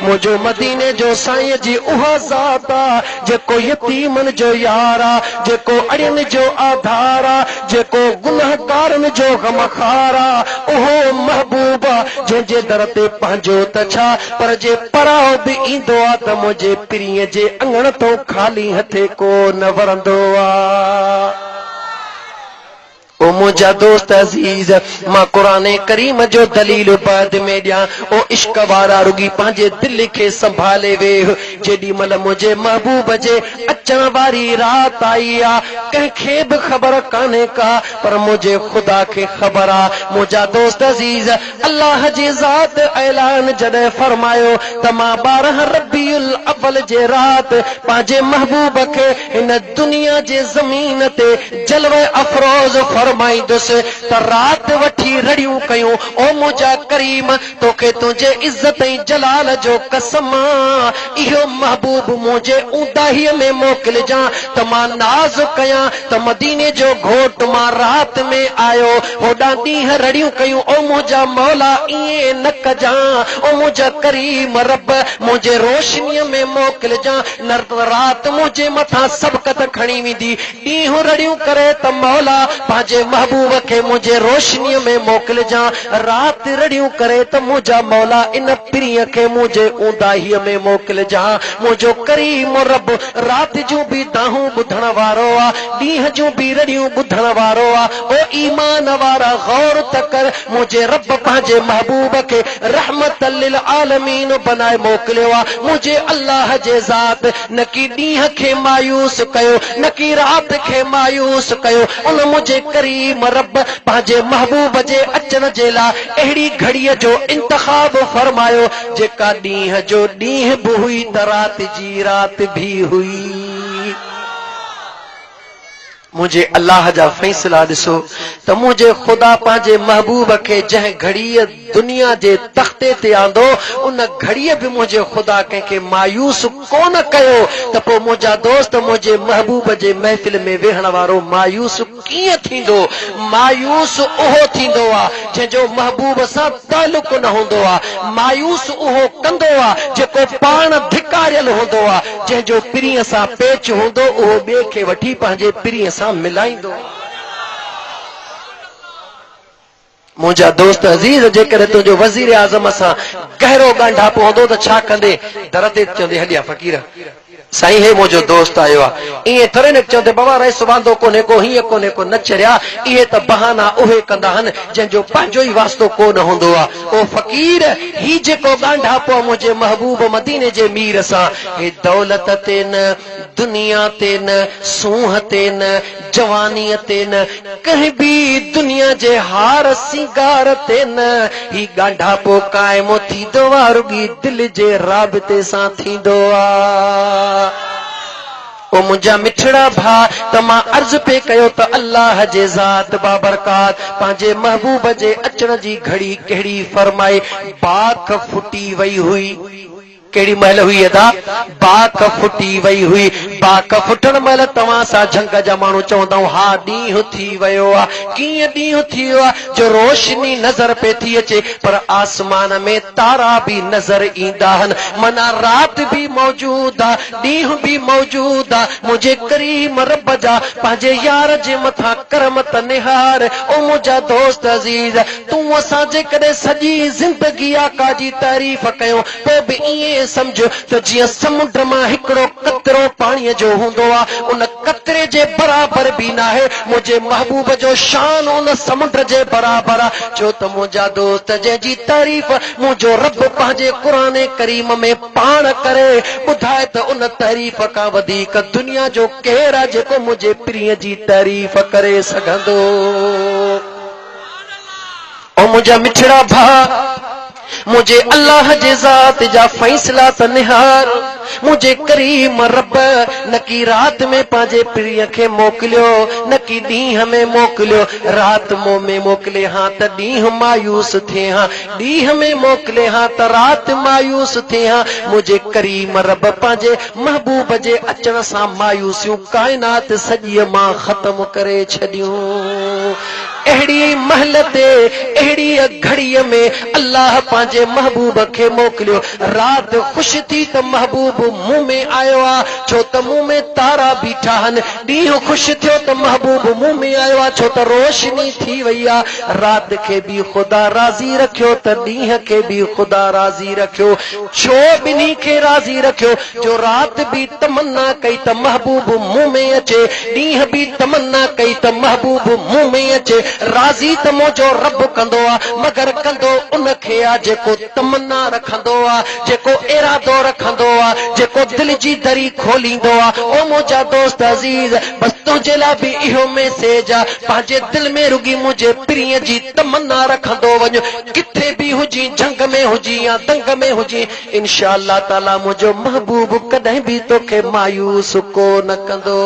मुंहिंजो मदीने जो साईं जी उहा ज़ात आहे जेको यतीमनि जो यार आहे जेको अड़ियनि जो आधार आहे जेको गुनहगारनि जो गमखार आहे उहो महबूब आहे जंहिंजे दर ते पंहिंजो त छा पर जे पराव बि ईंदो आहे त मुंहिंजे पीरीअ जे अंगण तो खाली हथे को न वरंदो आहे ओ मुंहिंजा दोस्त अज़ीज़ मां क़ुरान करीम जो दलील बाद में ॾियां ओ इश्क वारा रुगी पंहिंजे दिल खे संभाले वेह जेॾी महिल मुंहिंजे महबूब जे अचण वारी रात आई आहे कंहिंखे बि ख़बर कान्हे का पर मुंहिंजे ख़ुदा खे ख़बर आहे मुंहिंजा दोस्त अज़ीज़ अल्लाह जी ज़ात ऐलान जॾहिं फरमायो त मां 12 रबीउल अव्वल जे रात पंहिंजे महबूब खे हिन दुनिया जे ज़मीन ते जलवे अफरोज़ फरमाईंदुसि त रात वठी रड़ियूं कयूं ओ मुंहिंजा करीम तोखे तुंहिंजे इज़त ऐं जलाल जो कसम इहो महबूब मुंहिंजे ऊंदाहीअ में मोकिलिजां त मां नाज़ कयां त मदीने जो घोट मां रात में आयो होॾां ॾींहं रड़ियूं कयूं ओ मुंहिंजा मौला ईअं न कजां ओ मुंहिंजा करीम रब मुंहिंजे रोशनीअ में मोकिलिजां न रात मुंहिंजे मथां सबक़त खणी वेंदी ॾींहं रड़ियूं करे त मौला पंहिंजे महबूब खे मुंहिंजे रोशनीअ में मोकिलिजां रात रड़ियूं करे त मुंहिंजा मौला इन पीरीअ खे मुंहिंजे ऊंदाहीअ में मोकिलिजां मुंहिंजो करीम रब रात जूं बि दाहूं ॿुधण वारो आहे ॾींहं जूं बि रड़ियूं ॿुधण वारो आहे ओ ईमान वारा गौर त कर मुंहिंजे रब पंहिंजे महबूब खे रहमत लिल आलमीन बनाए मोकिलियो आहे मुंहिंजे अल्लाह जे ज़ात न की ॾींहं खे मायूस कयो न की रात खे मायूस कयो उन मुंहिंजे करीम रब पंहिंजे महबूब जे अचण जे लाइ अहिड़ी घड़ीअ जो इंतखाब फरमायो जेका ॾींहं जो ॾींहं बि हुई त राति जी राति भी हुई। मुझे अल्लाह जा फैसला ॾिसो त मुझे खुदा पंहिंजे महबूब खे जंहिं घड़ीअ दुनिया जे तख़्ते ते आंदो उन घड़ीअ बि मुझे खुदा कंहिंखे मायूस कोन कयो त पोइ मुंहिंजा दोस्त मुझे महबूब जे महफ़िल में वेहण वारो मायूस कीअं थींदो? मायूस उहो थींदो आहे जंहिंजो महबूब सां तालुक न हूंदो आहे। मायूस उहो कंदो आहे जेको पाण धिकारियल हूंदो आहे। जंहिंजो पिरीअ सां पेच हूंदो उहो ॿिए खे वठी पंहिंजे पिरीअ सां मिलाईंदो। मुंहिंजा दोस्त अज़ीज़ जेकॾहिं तुंहिंजो वज़ीर आज़म सां गहरो ॻंढापो हूंदो त छा कंदे? दर ते चवंदे हलिया फ़क़ीर साईं हे मुंहिंजो दोस्त आयो आहे। ईअं थोरे न चवंदे बाबा रहिस वांदो कोन्हे को हीअं कोन्हे को न चरिया। इहे त बहाना उहे कंदा आहिनि जंहिंजो पंहिंजो ई वास्तो कोन हूंदो आहे। ओ फ़क़ीर ही जेको ॻंढापो मुंहिंजे महबूब मदीने जे मीर सां हे दौलत ते न दुनिया ते न सूंह ते न जवानीअ ते न कंहिं बि दुनिया जे हार सिंगार ते न ही ॻंढापो क़ाइमु थींदो आहे रुॻी दिलि जे राबिते सां थींदो आहे। ओ मुंहिंजा मिठड़ा भाउ त मां अर्ज़ पे कयो त अल्लाह जे ज़ात बाबरकात पंहिंजे महबूब जे अचण जी घड़ी कहिड़ी फरमाए बाख फुटी वई हुई। कहिड़ी महिल हुई अदा? बाख फुटी वई हुई। बाख फुटण महिल तव्हां सां झंग जा माण्हू चवंदा हा ॾींहुं थी वियो आहे। कीअं ॾींहुं थी वियो आहे जो रोशनी नज़र पे थी अचे पर आसमान में तारा भी नज़र ईंदा आहिनि। माना राति भी मौजूद आहे ॾींहुं भी मौजूद आहे। मुंहिंजे करीम रब जा पंहिंजे यार जे मथां करम त निहार। ओ मुंहिंजा दोस्त अज़ीज़ तूं असां जेकॾहिं सॼी ज़िंदगी आका जी तारीफ़ कयूं पोइ बि ईअं समझ त जीअं समुंड मां हिकिड़ो कतरो पाणीअ जो हूंदो आहे उन कतरे जे बराबर भी न आहे। मुंहिंजे महबूब जो शान उन समुंड जे बराबर आहे। छो त मुंहिंजा दोस्त जंहिंजी तारीफ़ मुंहिंजो रब पंहिंजे क़ुरान करीम में पाण करे ॿुधाए त उन तारीफ़ खां वधीक दुनिया जो केरु आहे जेको मुंहिंजे प्रिय जी तारीफ़ करे सघंदो? ओ मुंहिंजा मिठड़ा भाउ मुझे अल्लाह जे ज़ात जा फैसला त निहार। मुझे करीम रब न की रात में पंहिंजे प्रिय खे मोकिलियो न की ॾींहं में मोकिलियो। रात में मोकिले हां त ॾींहुं मायूस थिए हां ॾींहं में मोकिले हां त रात मायूस थिए हां। मुझे करीम रब पंहिंजे महबूब जे अचण सां मायूसियूं काइनात सॼीअ मां ख़त्म करे छॾियूं। अहिड़ी महल ते अहिड़ी घड़ीअ में अल्लाह पंहिंजे महबूब खे मोकिलियो। राति ख़ुशि थी त महबूब मुंह में आयो आहे छो त मुंह में तारा बीठा आहिनि। ॾींहुं ख़ुशि थियो त महबूब मुंह में आयो आहे छो त रोशनी थी वई आहे। राति खे बि ख़ुदा राज़ी रखियो त ॾींहं खे बि ख़ुदा राज़ी रखियो। छो ॿिन्ही खे राज़ी रखियो जो राति बि तमन्ना कई त महबूब मुंह में अचे ॾींहं बि तमन्ना कई त महबूब मुंह में अचे। राज़ी त मुंहिंजो रब कंदो आहे मगर कंदो उन खे आहे जेको तमन्ना रखंदो आहे जेको इरादो रखंदो आहे जेको दिलि जी दरी खोलींदो आहे। ओ मुंहिंजा दोस्त अज़ीज़ बस तुंहिंजे लाइ बि इहो मैसेज आहे पंहिंजे दिलि में रुॻी मुंहिंजे प्रिय जी तमन्ना रखंदो वञ। किथे बि हुजी झंग में हुजी या दंग में हुजी इंशा अल्लाह ताला मुंहिंजो महबूब कॾहिं बि तोखे मायूस कोन कंदो।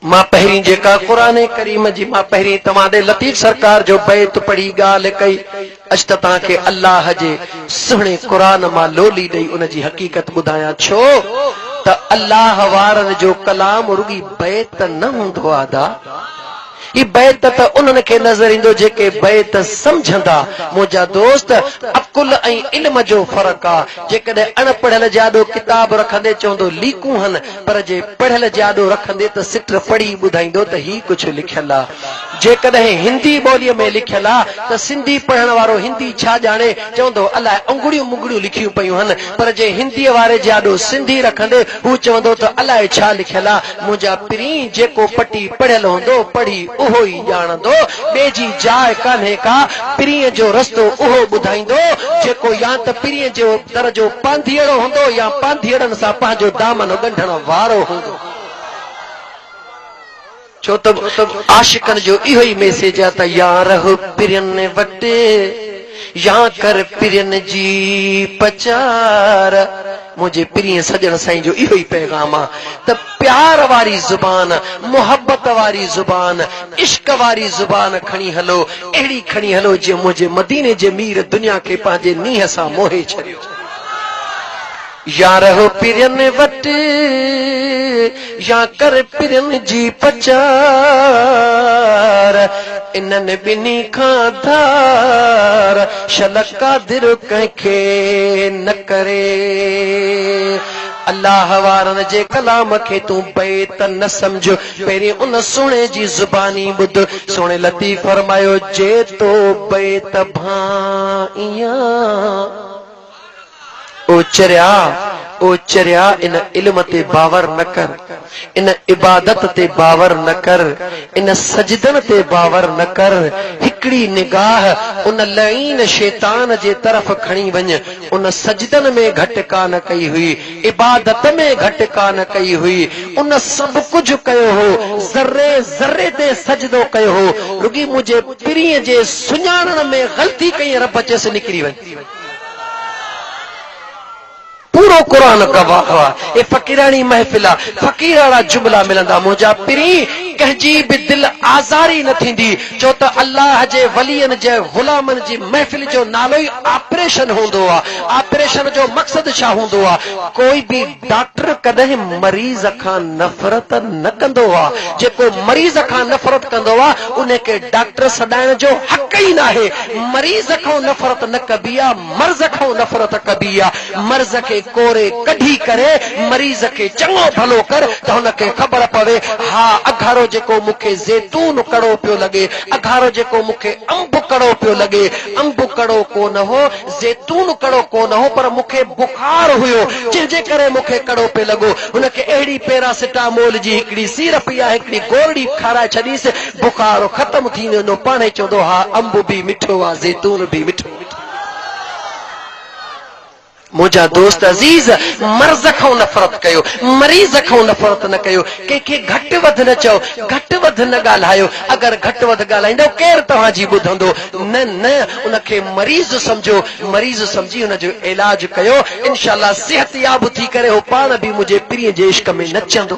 मां पहिरीं जेका क़ुरान करीम जी मां पहिरीं तव्हां ॾे लतीफ़ सरकार जो बैत पढ़ी ॻाल्हि कई अॼु त तव्हांखे अल्लाह जे सुहिणे क़ुरान मां लोली ॾेई उन जी हक़ीक़त ॿुधायां। छो त अल्लाह वारनि जो कलाम रुॻी बैत न हूंदो आहे दा। ही बैत त उन्हनि खे नज़र ईंदो जेके बैत समझंदा। मुंहिंजा दोस्त अकुल ऐं इल्म जो फ़र्क़ु आहे। जेकॾहिं अणपढ़ियल जाॾो किताब रखंदे चवंदो लीकूं आहिनि पर जे पढ़ियल जाॾो रखंदे त सिट पढ़ी ॿुधाईंदो त ही कुझु लिखियलु आहे। जेकॾहिं हिंदी ॿोलीअ में लिखियलु आहे त सिंधी पढ़ण वारो हिंदी छा ॼाणे चवंदो अलाए अंगुड़ियूं मुंगड़ियूं लिखियूं पयूं आहिनि पर जे हिंदीअ वारे जाॾो सिंधी रखंदे हू चवंदो त अलाए छा लिखियलु आहे। मुंहिंजा पीउ जेको पटी पढ़ियल हूंदो पढ़ी उहो ई ॼाणंदो ॿिए जी जाइ कान्हे का। पीउ जो रस्तो उहो ॿुधाईंदो जेको या त पीउ जो दर जो पांधीअड़ो हूंदो या पांधीअड़नि सां पंहिंजो दामन ॻंढण वारो हूंदो। छो त आशिकन जो इहो ई मैसेज आहे त यार हो पिरन वटे या कर पिरन जी पचार। मुझे प्रिय सजण साईं जो इहो ई पैगाम आहे त प्यार वारी ज़ुबान, मोहब्बत वारी ज़ुबान, इश्क वारी ज़ुबान खणी हलो, अहिड़ी खणी हलो जीअं मुंहिंजे मदीने जे मीर दुनिया खे पंहिंजे नीह सां मोहे छॾियो। यार हो पिरन वटि या कर पिरन जी पचार। इन्हनि ॿिन्ही खां धार शलका दिर कंहिंखे न करे। अल्लाह वारनि जे कलाम खे तूं बैत न समझ, पहिरीं उन सुणे जी ज़ुबानी ॿुध। सुणे लतीफ़ फरमायो जे तो बैत भाइयां ओचरिया इन इल्म ते बावर न कर, इन इबादत ते बावर न कर, इन सजदन ते बावर न कर। हिकड़ी निगाह उन लईन शैतान जे तरफ खणी वञ। उन सजदन में घट कान कई हुई, इबादत में घट कान कई हुई, उन सब कुछ कयो हो, ज़र्रे ज़र्रे ते सजदो कयो हो। रुगी मुझे पिरीअ जे सुञाणण में ग़लती कई, रब चेस निकिरी वञ। पूरो कुरान गवाह हुआ। ये फकीरानी महफिल आहे, फकीराना जुमला मिलंदा। मुंहिंजा पिरी कंहिंजी बि दिल आज़ारी न थींदी, छो त अल्लाह जे वलियन जे गुलामन जी महफिल जो नालो ई ऑपरेशन हूंदो आहे। ऑपरेशन जो मक़सद छा हूंदो आहे? कोई बि डॉक्टर कॾहिं मरीज़ खां नफ़रत न कंदो आहे। जेको मरीज़ खां नफ़रत कंदो आहे उनखे डॉक्टर सॾाइण जो हक़ ई न आहे। मरीज़ खां नफ़रत न कबी आहे, मर्ज़ खां नफ़रत कबी आहे। मर्ज़ खे कोरे कढी करे मरीज़ खे चङो भलो कर त हुनखे ख़बर पवे, हा अघारो जेको मूंखे ज़ैतून कड़ो पियो लॻे, अघारो जेको मूंखे अंब कड़ो पियो लॻे, अंब कड़ो कोन हो, ज़ैतून कड़ो कोन हो, पर मूंखे बुखार हुयो जंहिंजे करे मूंखे कड़ो पियो लॻो। हुनखे अहिड़ी पैरासिटामोल जी हिकिड़ी सीरप या हिकिड़ी गोरड़ी खाराए छॾीसि, बुखार ख़तम थी वेंदो। पाणे चवंदो हा अंब बि मिठो आहे, ज़ैतून बि मिठो। मुझा दोस्त अजीज, मर्ज़ खां नफ़रत कयो, मरीज़ खां नफ़रत न कयो। कंहिंखे घटि वध न चओ, घटि वध न ॻाल्हायो। अगरि घटि वध ॻाल्हाईंदो केरु तव्हांजी ॿुधंदो? न न, उनखे मरीज़ सम्झो, मरीज़ सम्झी हुनजो इलाज कयो। इंशाअल्लाह सिहतयाब थी करे हो पाण बि मुंहिंजे प्रिय जे इश्क में नचंदो।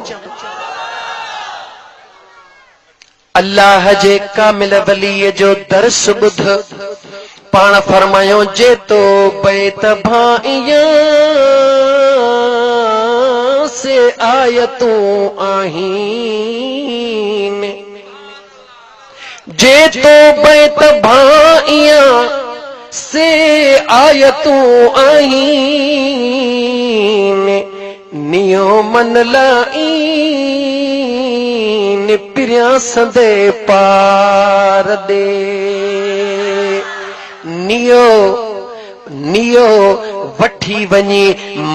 अल्लाह जे कामिल वलीअ जो दर्स ॿुध। पाण फरमायो जे तो बैत भाइयां से आयतूं आहीन। जे तो बैत भाइयां से आयतूं आहीन। नियो मन लाइन पिरियां संदे पार दे। नियो नियो वठी वञी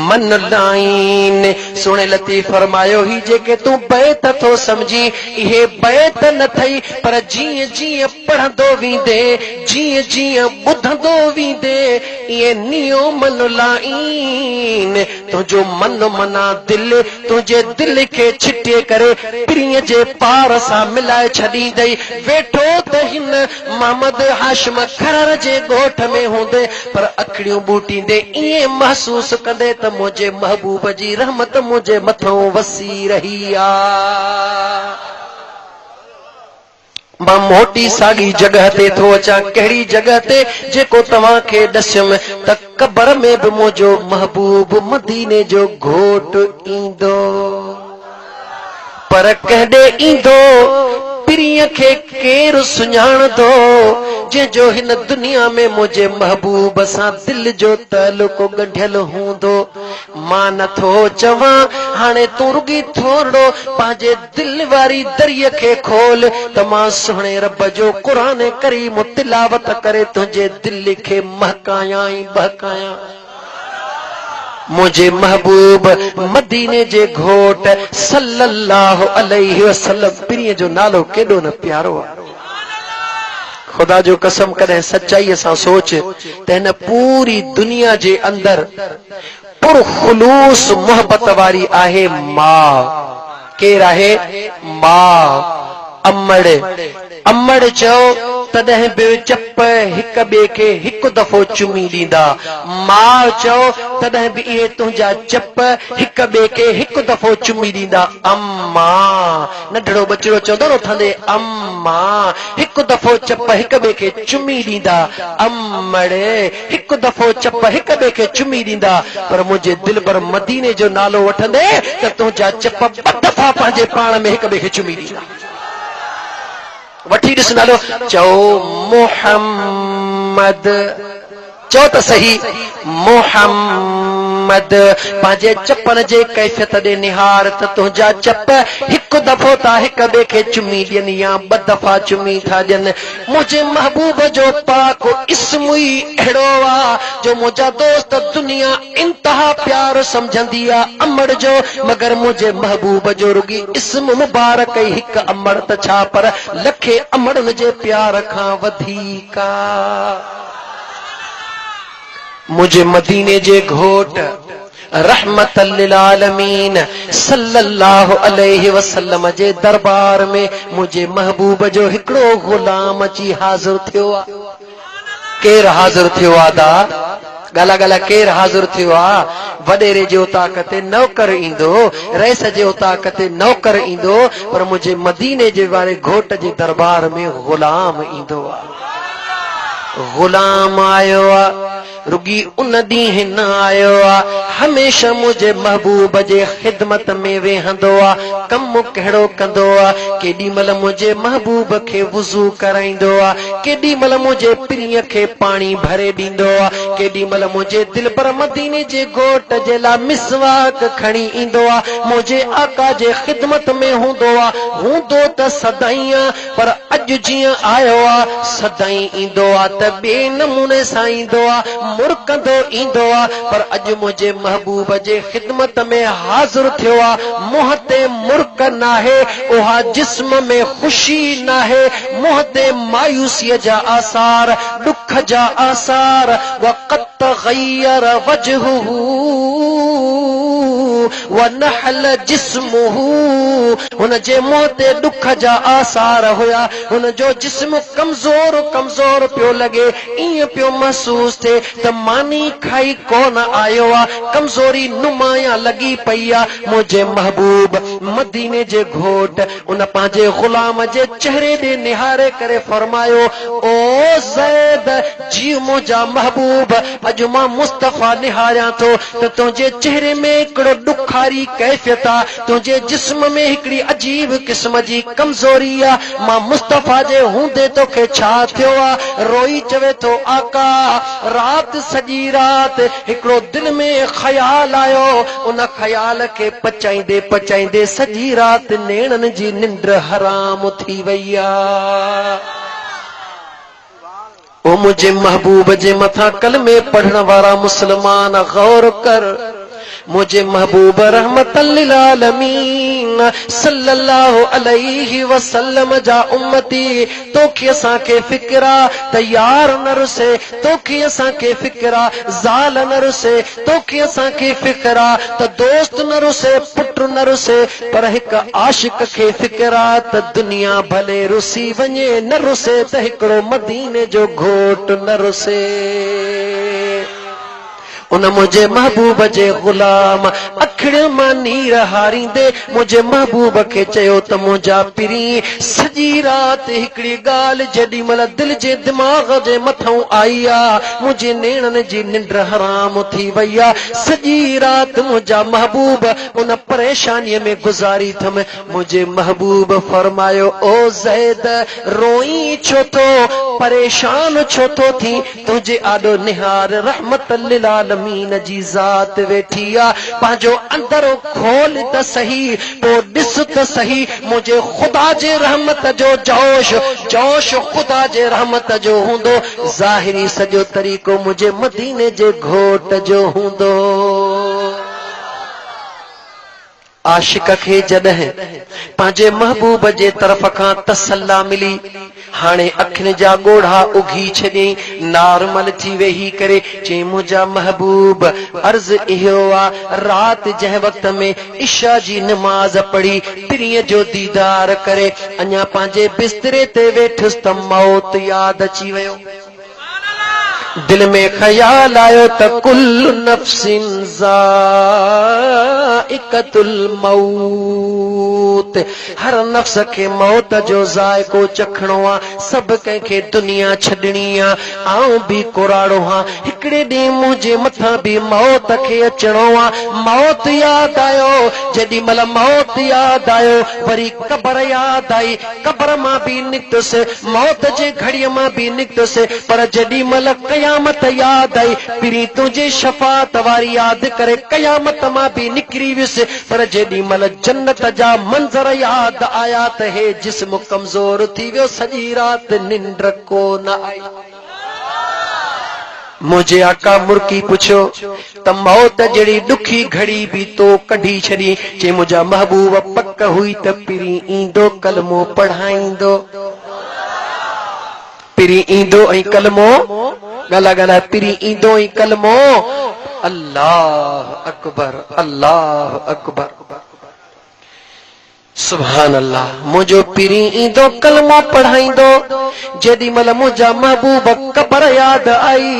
मन लाइन। सुणे लतीफ़ फरमायो ही जेके तूं बैत थो समझी, इहे बैत न थई, पर जीअं जीअं पढ़ंदो वेंदे, जीअं जीअं ॿुधंदो वेंदे, इहे नियो मन लाइन। तुंहिंजो मन मना दिल तुंहिंजे दिल खे छिटे करे प्रिय जे पार सां मिलाए छॾींदई। वेठो त हिन मोहम्मद हाशिम खरर जे ॻोठ में हूंदे, पर अखियूं ॿूटींदे ईअं महसूस कंदे त मुंहिंजे महबूब जी रहमत मुंहिंजे मथां वसी रही आहे। मां मोटी साॻी जॻह ते थो अचां। कहिड़ी जॻह ते? जेको तव्हांखे ॾसियुमि त क़बर में बि मुंहिंजो महबूब मदीने जो घोट ईंदो, पर कहिड़े ईंदो पिरीअ खे केरु सुञाणंदो? जंहिंजो हिन दुनिया में मुंहिंजे महबूब सां दिल जो तालुक़ ॻंढियल हूंदो। मां नथो चवां हाणे तूं रुगी थोरो पंहिंजे दिल वारी दरिया खे खोल त मां सुहिणे रब जो क़ुरान करीम तिलावत करे तुंहिंजे दिल खे महकायां ऐं बहकायां। मुझे महबूब मदीने जे घोट सल्लल्लाहु अलैहि वसल्लम प्रिय जो नालो केॾो न प्यारो आहे। खुदा जो कसम कॾहिं सच्चाईअ सां सोच त हिन पूरी दुनिया जे अंदरि पुरखुलूस मोहबत वारी आहे मां। केरु आहे? मां। अमड़ अमड़ चो तॾहिं बि चप हिक ॿिए खे हिकु दफ़ो चुमी ॾींदा। माउ चओ तॾहिं बि इहे तुंहिंजा चप हिक ॿिए खे हिकु दफ़ो चुमी ॾींदा। अम्मा नंढड़ो बचिड़ो चवंदो न उथंदे अम्मा हिकु दफ़ो चप हिक ॿिए खे चुमी ॾींदा। अमड़ हिकु दफ़ो चप हिक ॿिए खे चुमी ॾींदा। पर मुंहिंजे दिलि पर मदीने जो नालो वठंदे त तुंहिंजा चप ॿ दफ़ा पंहिंजे पाण में हिक ॿिए खे चुमी ॾींदा। वठी ॾिस नालो चओ मोहम्मद चओ त सही मोहम्मद। पंहिंजे चपन जे कैफ़ियत ॾे निहार त तुंहिंजा चप हिकु दफ़ो था हिक ॿिए खे चुमी ॾियनि या ॿ दफ़ा चुमी था ॾियनि। मुंहिंजे महबूब जो पाक इस्म ई अहिड़ो आहे जो मुंहिंजा दोस्त दुनिया इंतहा प्यार सम्झंदी आहे अमड़ जो, मगर मुंहिंजे महबूब जो रुगी इस्म मुबारक ई हिकु अमड़ त छा पर लखे अमड़नि जे प्यार खां वधीक आहे। मुझे मदीने जे घोट रहमतल लिल आलमीन सल्लल्लाहु अलैहि वसल्लम जे दरबार में मुझे महबूब जो हिकड़ो गुलाम अची हाज़िर थियो आ। केर हाज़िर थियो आ दा गला गला केर हाज़िर थियो आ। वडेरे जे ताक़त नौकर ईंदो, रईस जे ताक़त नौकर ईंदो, पर मुझे मदीने जे वारे घोट जे दरबार में गुलाम ईंदो आ। गुलाम आयो आ रुगी उन ॾींहुं न आयो आ, हमेशा मुंहिंजे महबूब जे ख़िदमत में वेहंदो आ। कमु कहिड़ो कंदो आ, केॾी महिल मुंहिंजे महबूब खे वुज़ू कराईंदो आ, केॾी महिल मुंहिंजे पीढ़ीअ खे पाणी भरे ॾींदो आ, केॾी महिल मुंहिंजे दिल पर मदीने जे घोट जे लाइ मिसवाक खणी ईंदो आ। मुंहिंजे आका जे ख़िदमत में हूंदो आ, हूंदो त सदाई आ, पर अॼु जीअं आयो आ सदाई ईंदो आ त ॿिए नमूने सां ईंदो आ, मुरकंदो ईंदो आ। पर अॼु मुंहिंजे महबूब जे ख़िदमत में हाज़िर थियो आ। मुंहं ते मुर्क नाहे, उहा जिस्म में ख़ुशी नाहे, मुंहं ते मायूसीअ जा आसार, दुख जा आसार। वक़त तग़य्यर वजहुहु वनहल जिस्मुहु, हुन जे मुंहं ते दुख जा आसार हुया, हुन जो जिस्म कमज़ोर कमज़ोर पियो लॻे, ईअं पियो महसूस थिए त मानी खाई कोन आयो आ, कमज़ोरी नुमाया लॻी पई आ। मुंहिंजे महबूब मदीने जे घोट उन पंहिंजे गुलाम जे चेहरे ॾे निहारे करे फरमायो, ओ ज़ैद जी मुंहिंजा महबूब, अॼु मां मुस्तफ़ा निहारियां थो त तुंहिंजे चेहरे में हिकिड़ो ॾुखारी कैफ़ियत आ, तुंहिंजे जिस्म में हिकिड़ी अजीब क़िस्म जी कमज़ोरी आ। मां मुस्तफ़ा जे हूंदे तोखे छा थियो आ? रोई चवे थो आका रात सॼी रात हिकिड़ो दिल में ख़याल आयो, उन ख़याल खे पचाईंदे पचाईंदे सॼी रात नेणनि जी निंड हराम थी वई आ। ओ मुंहिंजे महबूब जे मथां कलमे पढ़ण वारा मुस्लमान गौर कर। मुझे महबूब रहमतल लिल आलमीन सल्लल्लाहु अलैहि वसल्लम जा उम्मती, तोखे असांखे फिक्रा तैयार न रुसे, तोखे असांखे फिक्रा ज़ाल न रुसे, तोखे असांखे फिक्रा त दोस्त न रुसे, पुट न रुसे, पर हिक आशिक खे फिक्रा त दुनिया भले रुसी वञे न रुसे त हिकिड़ो मदीने जो घोट न रुसे। उन मुझे महबूब जे गुलाम अखिड़ियुनि मां नीर हारींदे मुझे महबूब खे चयो त मुंहिंजा पीरी सॼी रात हिकिड़ी ॻाल्हि जेॾी महिल दिल जे दिमाग़ जे मथां आई आ, मुंहिंजे नेणनि जी निंड हराम थी वई आ। सॼी रात मुंहिंजा महबूब उन परेशानीअ में गुज़ारी थम। मुंहिंजे महबूब फरमायो, ओ ज़ैद रोई छो थो, परेशान छो थो थी? तुंहिंजे आॾो निहार रहमतल लिल आलमीन जी ज़ात वेठी आ, पंहिंजो अंदरो खोल त सही, पोइ ॾिस त सही मुंहिंजे ख़ुदा जे रहमत जो जोश जोश ख़ुदा जे रहमत जो हूंदो, ज़ाहिरी सॼो तरीक़ो मुंहिंजे मदीने जे घोट जो हूंदो। आशिक खे जॾहिं पंहिंजे महबूब जे तरफ़ खां तसल्ला मिली हाणे अखियुनि जा ॻोढ़ा उघी छॾियईं नॉर्मल थी वेही करे चई मुंहिंजा महबूब अर्ज़ इहो आहे राति जंहिं वक़्त में इशा जी नमाज़ पढ़ी पीरीअ जो दीदार करे अञा पंहिंजे बिस्तरे ते वेठुसि त मौत यादि अची वियो दिल में ख्याल आयो त कुल्लु नफ्सिन ज़ाइक़तुल मौत हर नफ्स खे मौत जो ज़ाइक़ो चखणो आहे सभु कंहिंखे दुनिया छॾणी आहे आऊं बि कुराड़ो आहियां हिकिड़े ॾींहुं मुंहिंजे मथां बि मौत खे अचणो आहे मौत यादि आयो जेॾी महिल मौत यादि आयो वरी क़बर यादि आई क़बर मां बि निकितुसि मौत जे घड़ीअ मां बि निकितुसि पर जेॾी महिल कयामत याद आई पिरी तुझे शफात वारी याद करे कयामत मां भी निकरी वियुसि पर जेडी मल जन्नत जा मंजर याद आया त हे जिस्म कमजोर थी वियो सॼी रात निंड को न आई मुझे आका मुर्की पुछो त मौत जड़ी दुखी घड़ी भी तो कढी छड़ी जे मुझा महबूब पक हुई त पिरी ईंदो कलमो पढ़ाईंदो पिरी ईंदो ऐं कलमो गला गला पिरी ईंदो ऐं कलमो अल्लाह अकबर सुभान अल्लाह मुझो पिरी ईंदो कलमो पढ़ाईंदो जेडी मल मुझा महबूब कबर याद आई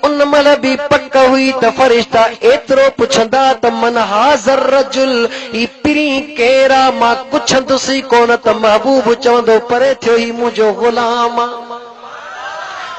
उन मल भी पक हुई त फरिश्ता एतरो पुछंदा त मन हाज़र रजुल ई पिरी केरा मां पुछंदुसि कोन त महबूब चवंदो परे थियो ही मुझो गुलाम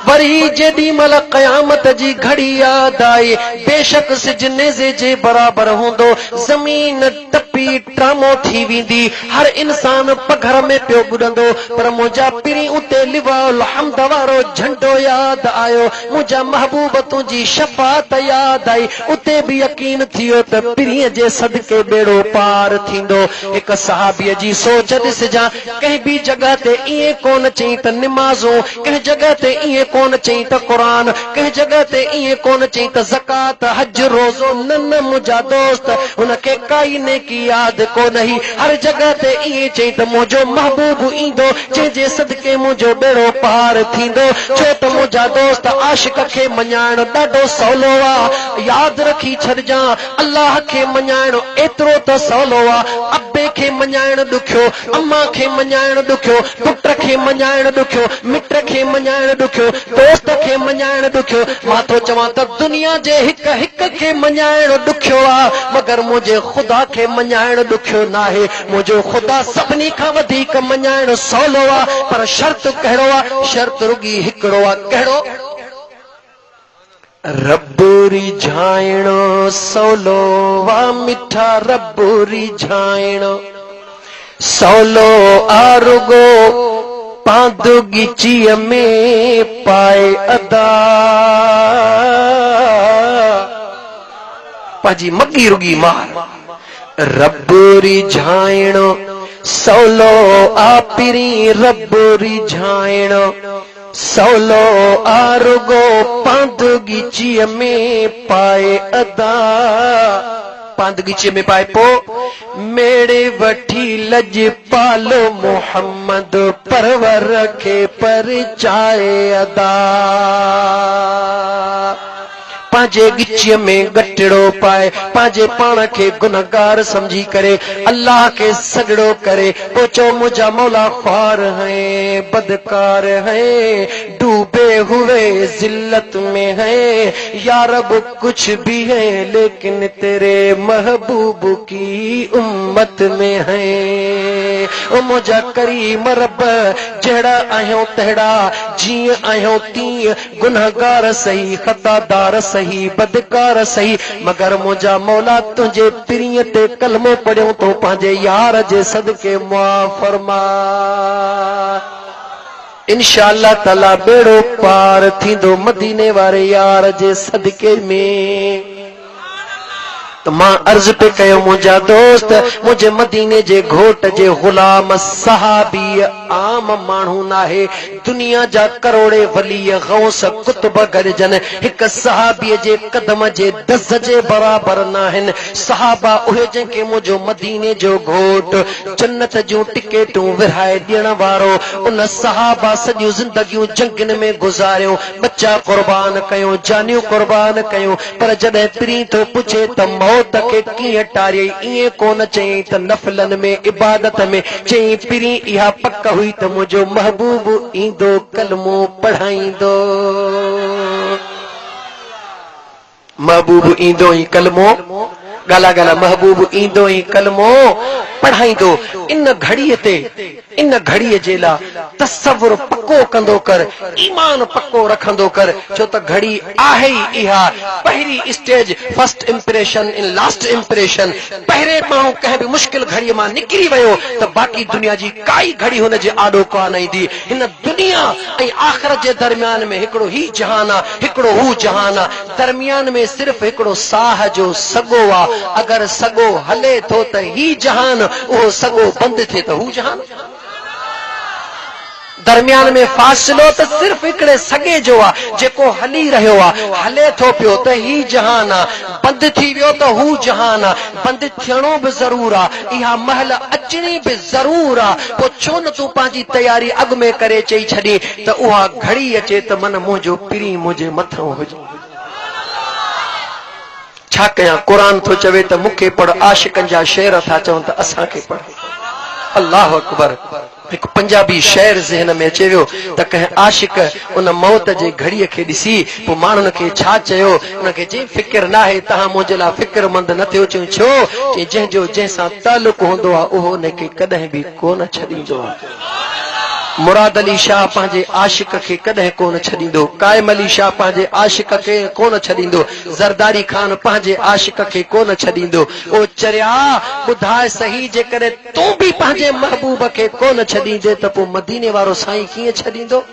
वरी जेडी मल कयामत जी घड़ी याद आई बेशक सिजनेज़े जे बराबर हूंदो जमीन टपी ट्रामो थी वेंदी हर इंसान पघर में पियो बुॾंदो पर मुंहिंजा पिरी उते लिवाउल हम्द वारो झंडो याद आयो मुंहिंजा महबूब तुंहिंजी शफ़ात याद आई उते भी यकीन थियो त पिरीअ जे सदके बेड़ो पार थींदो हिक सहाबीअ जी सोच ॾिसजां कंहिं भी जगह ते ईअं कोन चई त निमाज़ूं कंहिं जगह ते ईअं कोन चई त कुरान कंहिं जगह ते ईअं कोन चई त ज़कात हज रोज़ो न मुंहिंजा दोस्त हुनखे काई नेकी यादि कोन ही हर जगह ते ईअं चई त मुंहिंजो महबूब ईंदो जंहिंजे सदके मुंहिंजो बेड़ो पार थींदो छो त मुंहिंजा दोस्त आशिक खे मञाइण ॾाढो सवलो आहे यादि रखी छॾिजां अल्लाह खे मञाइण एतिरो त सवलो आहे अब्बे खे मञाइण ॾुखियो अम्मा खे मञाइण ॾुखियो पुट खे मञाइण ॾुखियो मिट खे मञाइण ॾुखियो दोस्त खे मञाइण ॾुखियो मां तो चवां त दुनिया जे हिक हिक खे मञाइण ॾुखियो आहे मगर मुंहिंजे ख़ुदा खे मञाइण ॾुखियो न आहे मुंहिंजो ख़ुदा सभिनी खां वधीक मञाइण सवलो आहे पर शर्त कहिड़ो आहे शर्त रुगी हिकिड़ो आहे कहिड़ो रब रिझाइण सवलो वा मिठा रब रिझाइण सवलो आरुगो पांदुगीचीअ में पाए अदा पाजी मगी रुगी मार रब रिझाइण सवलो आपिरी रब रिझाइण सवलो आरुगो पांदुगीचीअ में पाए अदा पांदगीचे में पाए पो मेरे वठी लज पालो मोहम्मद परवर के परिचाए अदा पांजे गिचीअ में गटड़ो पाए पांजे पाण खे गुनहगार समझी करे अल्लाह के सगड़ो करे पोचो मुझा मौला ख्वार है बदकार है डूबे हुए जिल्लत में है या रब कुछ भी है लेकिन तेरे महबूब की उम्मत में है ओ मुझा करीम रब जड़ा आयो तहड़ा जीअं आयो तीअं गुनहगार सही खतादार सही बदकार सही मगर मुझा मौला तुझे पिरीअ ते कलमो पढ़ियो तो पंहिंजे यार जे सदके मुआफ़ फरमा इंशाअल्लाह ताला बेड़ो पार थींदो मदीने वारे यार जे सदके में तो मां अर्ज पे कयो मुझा दोस्त मुझे मदीने जे घोट जे गुलाम सहाबी आम माण्हू नाहे। दुनिया जा करोड़े वली गौस कुतुब गॾजनि हिक सहाबीअ जे कदम जे दज़ जे बराबर नाहिनि। सहाबा उहे जंहिंखे मुंहिंजो मदीने जो घोट जन्नत जूं टिकेटूं विरहाए ॾियण वारो, उन सहाबा सॼियूं ज़िंदगियूं जंगनि में गुज़ारियूं, बच्चा कुर्बान कयूं, जानियूं कुर्बान कयूं, पर जॾहिं पिरीं थो पुछे त मौत खे कीअं टारियई, ईअं कोन चयईं त नफ़लनि में इबादत में, चयईं पिरीं इहा पक हुई त मुंहिंजो महबूब ईंदो कलमो पढ़ाईंदो। महबूब ईंदो ई कलमो गाला गाला, महबूब ईंदो ई कलमो पढ़ाईंदो। इन घड़ीअ ते, इन घड़ीअ जे लाइ तसव्वुर पक्को कंदो कर, ईमान पक्को रखंदो कर, छो त घड़ी आहे ई इहा पहिरीं stage, first impression in last impression. पहिरें माण्हू कंहिं बि मुश्किल घड़ीअ मां निकिरी वियो त बाक़ी दुनिया जी काई घड़ी हुन जे आॾो कान ईंदी। हिन दुनिया ऐं आख़िरत जे दरमियान में हिकिड़ो ही जहान आहे, हिकिड़ो हू जहान आहे। दरमियान में सिर्फ़ हिकिड़ो साह जो सॻो आहे। अगर सॻो हले थो त ही जहान, उहो सॻो बंदि थिए त हू जहान। दरमियान में फासिलो त सिर्फ़ हिकिड़े सॻे जो आहे जेको हली रहियो आहे, हले थो पियो त ही जहान आहे, बंदि थी वियो त हू जहान आहे। बंदि थियणो बि ज़रूर आहे, इहा महल अचणी बि ज़रूर आहे। पोइ छो न तूं पंहिंजी तयारी अॻु में करे चई छॾी त उहा घड़ी अचे त मन मुंहिंजो पिरी मुंहिंजे मथां हुजे। छा कयां, क़ुरान थो चवे त मूंखे पढ़, आशिकनि जा शेर था चवनि त असांखे पढ़। अल्लाह अकबर। हिकु पंजाबी शेर ज़हन में अचे वियो त कंहिं आशिक उन मौत जे घड़ीअ खे ॾिसी पोइ माण्हुनि खे छा चयो, उनखे चई फ़िक्र न आहे, तव्हां मुंहिंजे लाइ फ़िक्रमंद न थियो। चयूं छो? चई जंहिंजो जंहिंसां तालुक हूंदो आहे उहो उनखे कॾहिं बि कोन छॾींदो आहे। मुराद अली शाह पंहिंजे आशिक खे कॾहिं कोन छॾींदो, काइम अली शाह पंहिंजे आशिक खे कोन छॾींदो, ज़रदारी खान पंहिंजे आशिक खे कोन छॾींदो। ओ चरिया ॿुधाए सही, जेकॾहिं तूं बि पंहिंजे महबूब खे कोन छॾींदे त पोइ मदीने वारो साईं कीअं छॾींदो?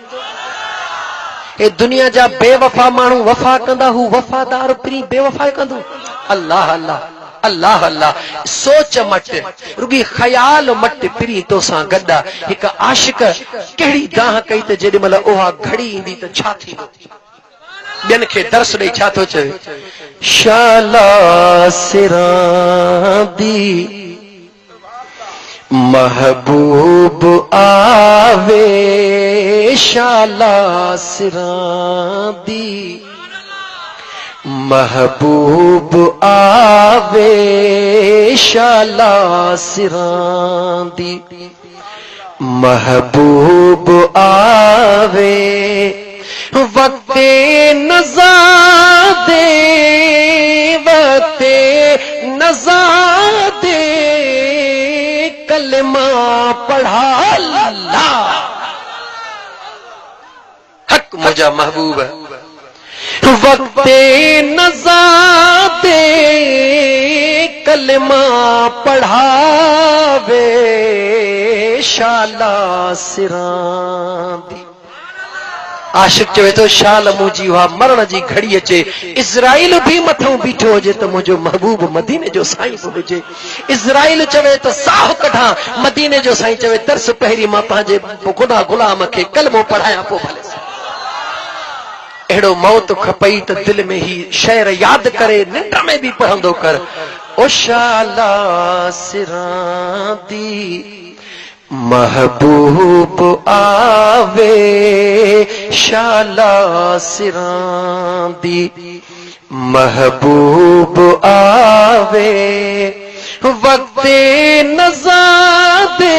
ए दुनिया जा बेवफा माण्हू वफ़ा कंदा, हू वफ़ादार पिरी बेवफ़ाई कंदो। अल्लाह अल्लाह अल्लाह अल्लाह। सोच मट, रुगी ख़याल मट, पिरी तोसां गॾु हिकु आशिक कहिड़ी दाह कई त जेॾी महिल उहा घड़ी ईंदी त छा थींदो? ॿियनि खे दर्स ॾेई छा थो चवे? शाला सिरां दी महबूब आवे, शाला सिरां दी महबूब आवे, शाला सिरां दी महबूब आवे। वक्ते नज़ा दे, वक्ते नज़ा दे, कलमा पढ़ा अल्लाह। हक मुझा महबूब है। वक्ते नज़ा दे, कलमा पढ़ावे, शाला सिरां दी। आशिक चवे तो शाल मुंहिंजी उहा मरण जी घड़ी अचे, इज़राइल भी मथां बीठो हुजे त मुंहिंजो महबूब मदीने जो साईं बि हुजे। इज़राइल चवे त साह कढां, मदीने जो साईं चवे तरस पहिरीं मां पंहिंजे ख़ुदा गुलाम खे कलमो पढ़ायां पोइ भले। अहिड़ो मौत खपई त दिल में ही शेर यादि करे निंड में भी पढ़ंदो कर। ओ शाला सिरां दी महबूब आवे, शाला सिरां दी महबूब आवे। वक्ते नज़ा दे,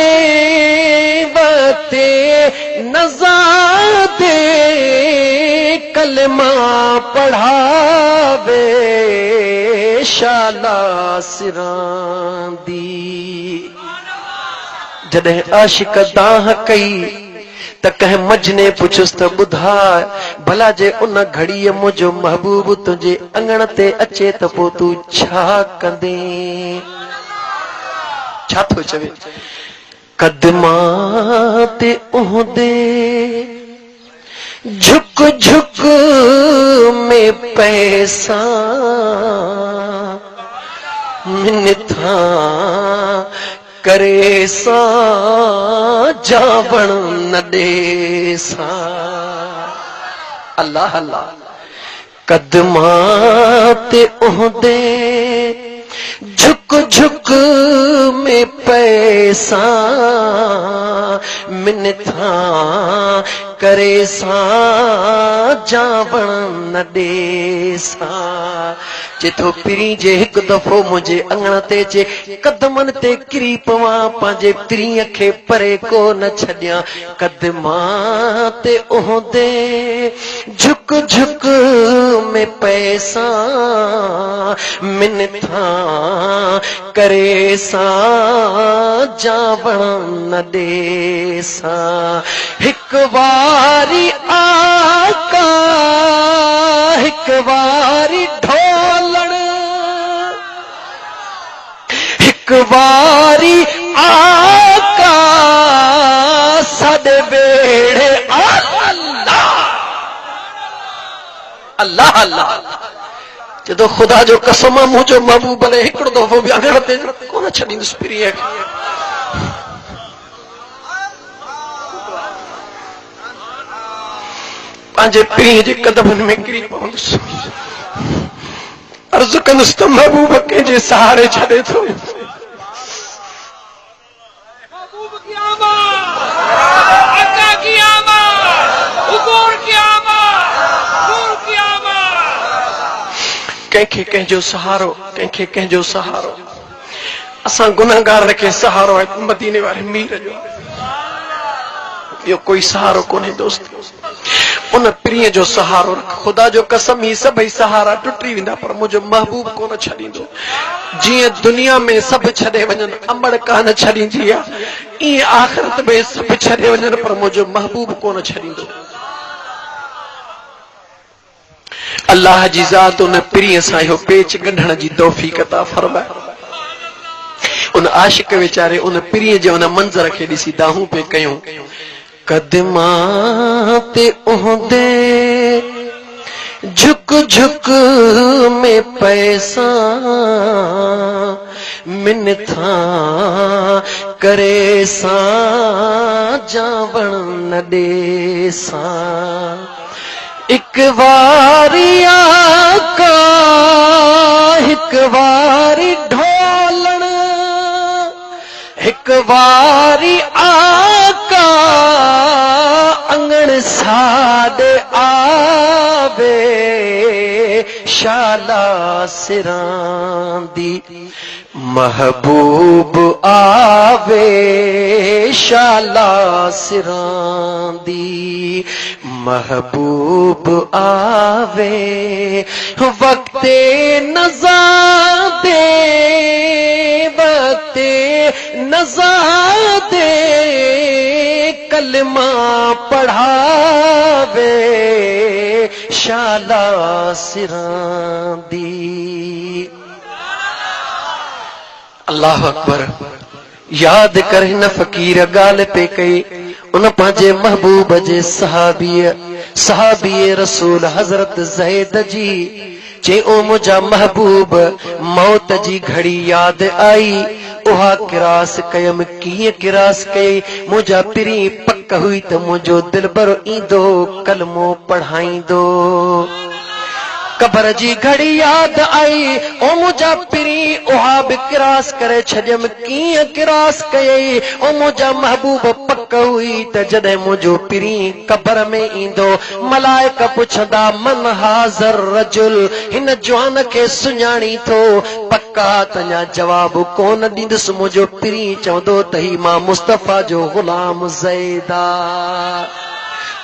वक्ते नज़ा दे, कलमा पढ़ावे, शाला सिरां दी। जॾहिं आशिक दाह कई त कंहिं मजने पुछुसि त ॿुधाए भला जे उन घड़ीअ मुंहिंजो महबूब तुंहिंजे अंगण ते अचे त पोइ तूं छा कंदे? छा थो चवे? कदमा ते उहदे झुक झुक में पैसा मिनथा करे सा जावण न दे सा। अल्लाह अल्लाह कदमा ते ओहदे झुक झुक में पैसा मिन्नता करे सा जावण न दे सा। जेतो पिरी जे हिक दफ़ो मुझे अंगण ते जे कदमन ते किरी पवा पांजे पिरीअ खे परे को न छॾियां। कदमा ते ओहदे झुक झुक में पैसा मिन्नता करे सा जावण न दे सा। हिक वारी आका हिक वारी ढोलण हिक वारी आका साडे बेड़े अल्लाह अल्लाह अल्लाह। जदों खुदा जो कसम मुझो महबूब ने हिकिड़ो दफ़ो बि अंगण ते कोन छॾींदुसि पिरीअ खे। पंहिंजे पीउ जे कदमनि में किरी पवंदुसि। अर्ज़ु कंदुसि त महबूब कंहिंजे सहारे छॾे थो। कंहिंखे कंहिंजो सहारो कंहिंखे कंहिंजो सहारो। असां गुनाहगार खे सहारो आहे मदीने वारे मीर जो। ॿियो कोई सहारो कोन्हे दोस्त। उन प्रिय जो सहारो रख। खुदा जो कसम ही सभई सहारा टुटी वेंदा पर मुझो महबूब कोन छॾींदो। जीअं दुनिया में सभु छॾे वञनि अमड़ कान छॾींदी आहे ईअं आख़िरत में सभु छॾे वञनि पर मुझो महबूब कोन छॾींदो। अल्लाह जी ज़ात उन प्रिय सां इहो पेच कढण जी तौफ़ीक़ अता फरमाए। उन आशिक वीचारे उन प्रिय जे उन मंज़र खे ॾिसी दाहूं पे कयूं। कदमा ते ओहदे झुक झुक में पैसा मिन्नता करे सा जावण न दे सा। एक वारी आका हिक वारी ढोलण हिक वारी आका अंगण साडे आवे शाला सिरां दी महबूब आवे शाला सिरां दी महबूब आवे वक्ते नज़ा दे वक्ते नज़ा दे कलमा पढ़ावे शाला सिरां दी। अल्लाह अकबर। याद कर हिन फ़कीर ॻाल्हि पे कई उन पंहिंजे महबूब जे सहाबीअ रसूल हज़रत ज़ैद जी जे ओ मुंहिंजा महबूब मौत जी घड़ी याद आई उहा किरास कयम कीअं किरास कई। मुंहिंजा पिरी पक हुई त मुंहिंजो दिलबर ईंदो कलमो पढ़ाईंदो। कबर जी घड़ी याद आई ओ मुंहिंजा पिरी उहा बि किरास करे छॾियमि कीअं किरास कयई। ओ मुंहिंजा महबूब पक हुई त जॾहिं मुंहिंजो पिरी कबर में ईंदो मलाइक पुछंदा मन हाज़र रजुल हिन जवान खे सुञाणी थो पक्का तञा जवाब कोन ॾींदुसि। मुंहिंजो पिरी चवंदो त ही मां मुस्तफ़ा जो ग़ुलाम ज़ैदा।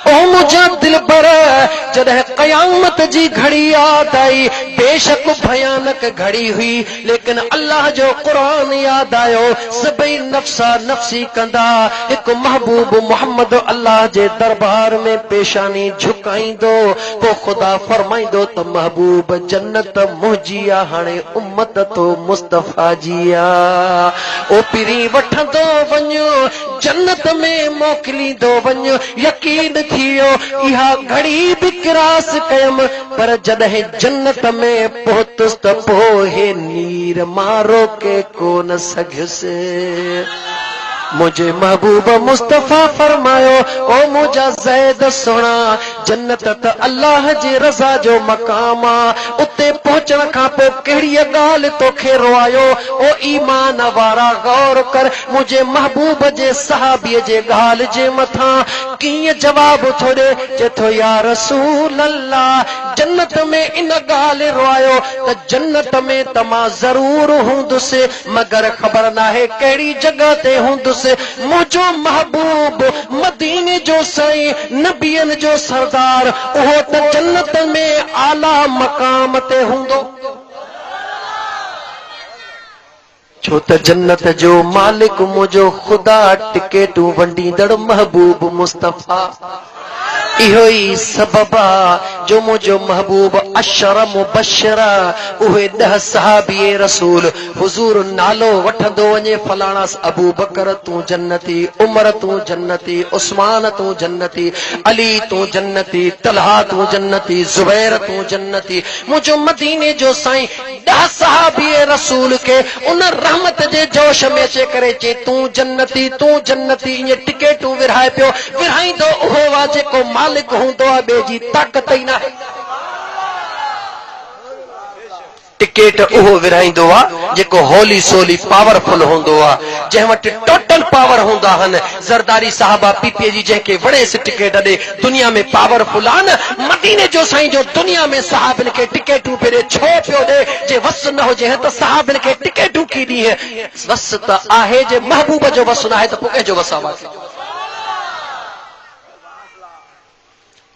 ओ मुझा दिल पर जॾहिं क़यामत जी घड़ी याद आई बेशक भयानक घड़ी हुई लेकिन अल्लाह जो क़ुरान याद आयो। सभई नफ़्सा नफ़्सी कंदा हिकु महबूब मोहम्मद अल्लाह जे दरबार में पेशानी झुकाईंदो पोइ ख़ुदा फरमाईंदो त महबूब जन्नत मुंहिंजी आ हाणे उम्मत तो मुस्तफ़ा जी आ। ओ पिरी वठंदो वञो जन्नत में मोकिलींदो वञो। यकीन थियो इहा घड़ी बि किरास कयमि पर जॾहिं जन्नत में पहुतुस त पोइ नीर मारो के कोन सघियुसि। मुझे महबूब मुस्तफा फरमायो ओ मुझा ज़ैद सुना जन्नत त अल्लाह जी रज़ा जो मकाम आ। उते पहुचण खां पोइ कहिड़ी ॻाल्हि तोखे रोआयो ओ ईमान वारा गौर कर। मुझे महबूब जे सहाबीअ जे ॻाल्हि जे मथां कीअं जवाब थो ॾे। चए थो या रसूल अल्लाह जन्नत में इन ॻाल्हि रोआयो त जन्नत में त मां ज़रूर हूंदुसि मगर ख़बर नाहे कहिड़ी जॻह ते हूंदुसि। मुझो महबूब मदीने जो साईं नबियन जो सरदार उहो त जन्नत में आला मकाम ते हूंदो। छो त जन्नत जो मालिक मुझो खुदा टिकेटूं वंडींदड़ महबूब मुस्तफा। इहो ई सबब आ जो मुझो महबूब अशर मुबशरा उहे 10 सहाबी रसूल हुजूर नालो वठंदो वञे फलाणा अबू बकर तू जन्नती, उमर तू जन्नती, उस्मान तू जन्नती, अली तू जन्नती, तलहा तू जन्नती, जुबैर तू जन्नती। मुझो मदीने जो साईं 10 सहाबी रसूल के उन रहमत जे जोश में अचे करे चे तू जन्नती ये टिकेटूं विरहाए पियो। विरहाईंदो उहो वा जेको मालिक हूंदो आहे ॿिए जी ताक़त ई नाहे। टिकेट उहो विरहाईंदो आहे जेको होली सोली पावरफुल हूंदो आहे, जंहिं वटि टोटल पावर हूंदा आहिनि। ज़रदारी साहबा पीपीए जी जंहिंखे वणेसि टिकेट ॾे दुनिया में पावरफुल आहिनि। मदीने जो साईं जो दुनिया में साहबनि खे टिकेटूं पियो छो पियो ॾे? जे वस न हुजे त साहबनि खे टिकेटूं की ॾींहं? वस त आहे जे महबूब जो वस न आहे त पोइ कंहिंजो वस आहे?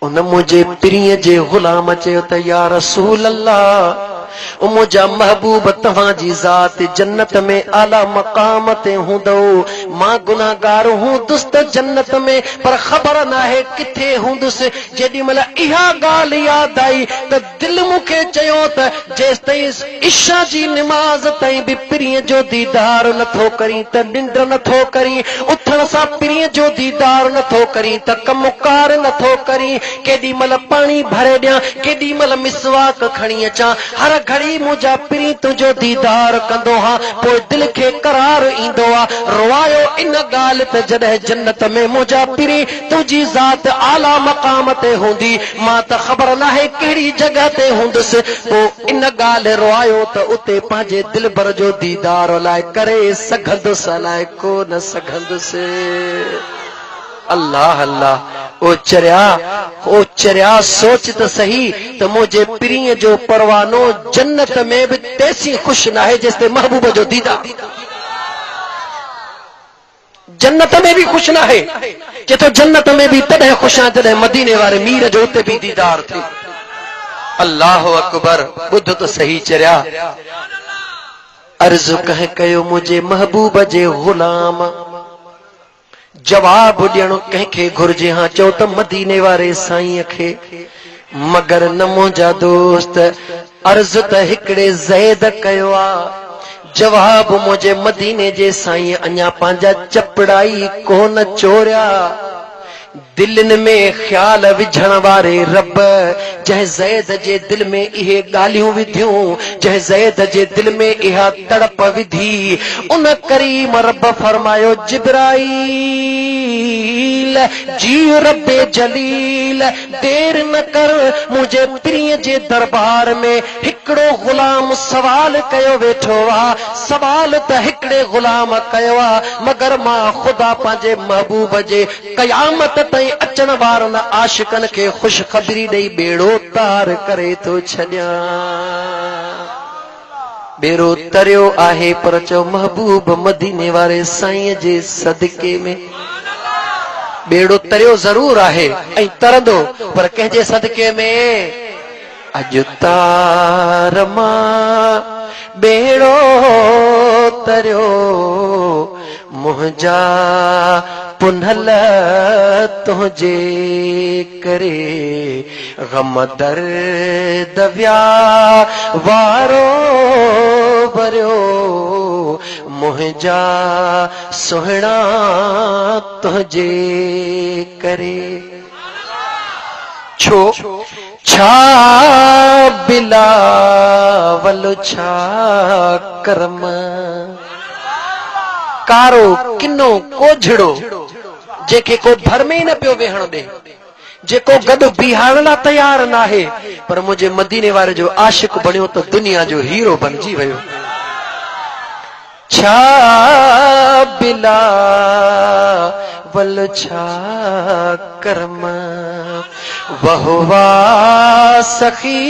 उन मुझे प्रिय जे गुलाम चयो त या रसूल अल्लाह मुझा महबूब तव्हां जी ज़ात जन्नत में आला मकाम ते हूंदो। मां गुनाहगार हूंदुसि त जन्नत में पर ख़बर नाहे किथे हूंदुसि। जेॾी महिल इहा ॻाल्हि यादि आई त दिलि मूंखे चयो त जेसि ताईं इशा जी निमाज़ ताईं बि प्रिय जो दीदार नथो करी त निंड नथो करी, उथण सां प्रिय जो दीदार नथो करी त कमुकार नथो करी। केॾी महिल पाणी भरे ॾियां, केॾी महिल मिसवाक खणी अचां, हर घड़ी मुंहिंजा प्री तुंहिंजो दीदार कंदो हा पोइ दिलि खे करार ईंदो आहे। रोआयो इन ॻाल्हि त जॾहिं जन्नत में मुंहिंजा प्री तुंहिंजी ज़ात आला मक़ाम ते हूंदी मां त ख़बर नाहे कहिड़ी जॻह ते हूंदुसि। पोइ इन ॻाल्हि रोआयो त उते पंहिंजे दिलि भर जो दीदार अलाए करे सघंदुसि अलाए कोन सघंदुसि। अल्लाह अल्लाह ओ चरिया सोच त सही त मुंहिंजे प्रिय जो परवानो जन्नत में बि तेसी ख़ुशि न आहे जेसि ताईं महबूब जो दीदार। जन्नत में भी ख़ुशि न आहे। चए थो जन्नत में भी तॾहिं ख़ुशि आहे जॾहिं मदीने वारे मीर जो उते भी दीदार थिए। अल्लाह अकबर। ॿुध त सही चरिया। अर्ज़ कंहिं कयो मुंहिंजे महबूब जे गुलाम जवाब ॾियणो कंहिंखे घुर्जे हा चओ त मदीने वारे साईं खे मगर न मुंहिंजा दोस्त। अर्ज़ त हिकिड़े ज़ैद कयो आहे जवाब मुंहिंजे मदीने जे साईं अञा पंहिंजा चपड़ाई कोन चोरिया। दिलनि में ख्याल विझण वारे रब जंहिं ज़ैद जे दिल में इहे ॻाल्हियूं विधियूं, जंहिं ज़ैद जे दिल में इहा तड़प विधी, उन करीम रब फरमायो जिब्राईल जी रब्बे जलील देर न कर। मुंहिंजे प्रिय जे दरबार में हिकिड़ो गुलाम सवाल कयो वेठो आहे। सवाल त हिकिड़े गुलाम कयो आहे मगर मां ख़ुदा पंहिंजे महबूब जे क़यामत ताईं अचण वारनि आशिकनि खे ख़ुशख़बरी ॾेई बेड़ो तार करे थो छॾियां। बेड़ो तरियो आहे पर चओ महबूब मदीने वारे साईं जे सदके में। बेड़ो तरियो ज़रूर आहे ऐं तरंदो पर कंहिंजे सदके में? अॼु तार मां बेड़ो तरियो मुंहिंजा पुनल तुंहिंजे करे गम दर्द व्या वारो भरियो मुंहिंजा सुहिणा तुंहिंजे करे। छो छा बिलावल छा करम कारो किनो कोझड़ो जेके को भर में ही न पियो वेहण दे जेको गॾु बीहारण लाइ तयार न आहे पर मुंहिंजे मदीने वारे जो आशिक बणियो त दुनिया जो हीरो बणिजी वियो छा बिलावल छा करम वहवा सखी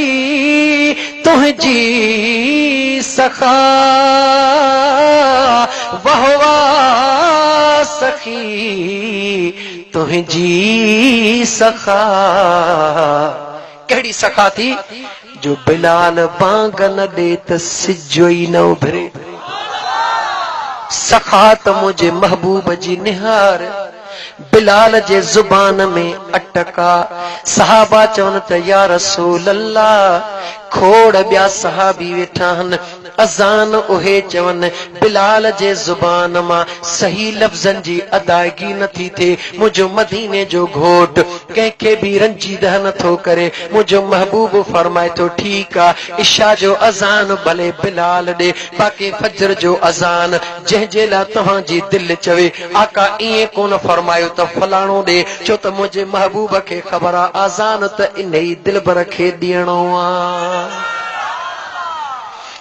तुंहिंजी सखा वहवा सखी तुंहिंजी सखा कहिड़ी सखा थी जो बिलाल बांग न ॾे त सिजो ई न उभरे सखा त मुंहिंजे महबूब जी निहार बिलाल जे ज़ुबान में अटका सहाबा चवन त या रसूल अल्लाह खोड़ ॿिया सहाबी वेठा आहिनि अज़ान उहे चवन बिलाल जे ज़ुबान मां सही लफ़्ज़नि जी अदायगी नथी थिए मुंहिंजो मदीने जो घोट कंहिंखे बि रंजीदह नथो करे मुंहिंजो महबूब फरमाए थो ठीकु आहे इशा जो अज़ान भले बिलाल ॾे बाक़ी फजर जो अज़ान जंहिंजे लाइ तव्हांजी दिलि चवे आका ईअं कोन फरमायो त फलाणो ॾे छो त मुंहिंजे महबूब खे ख़बर आहे अज़ान त इन ई दिलबर खे ॾियणो आहे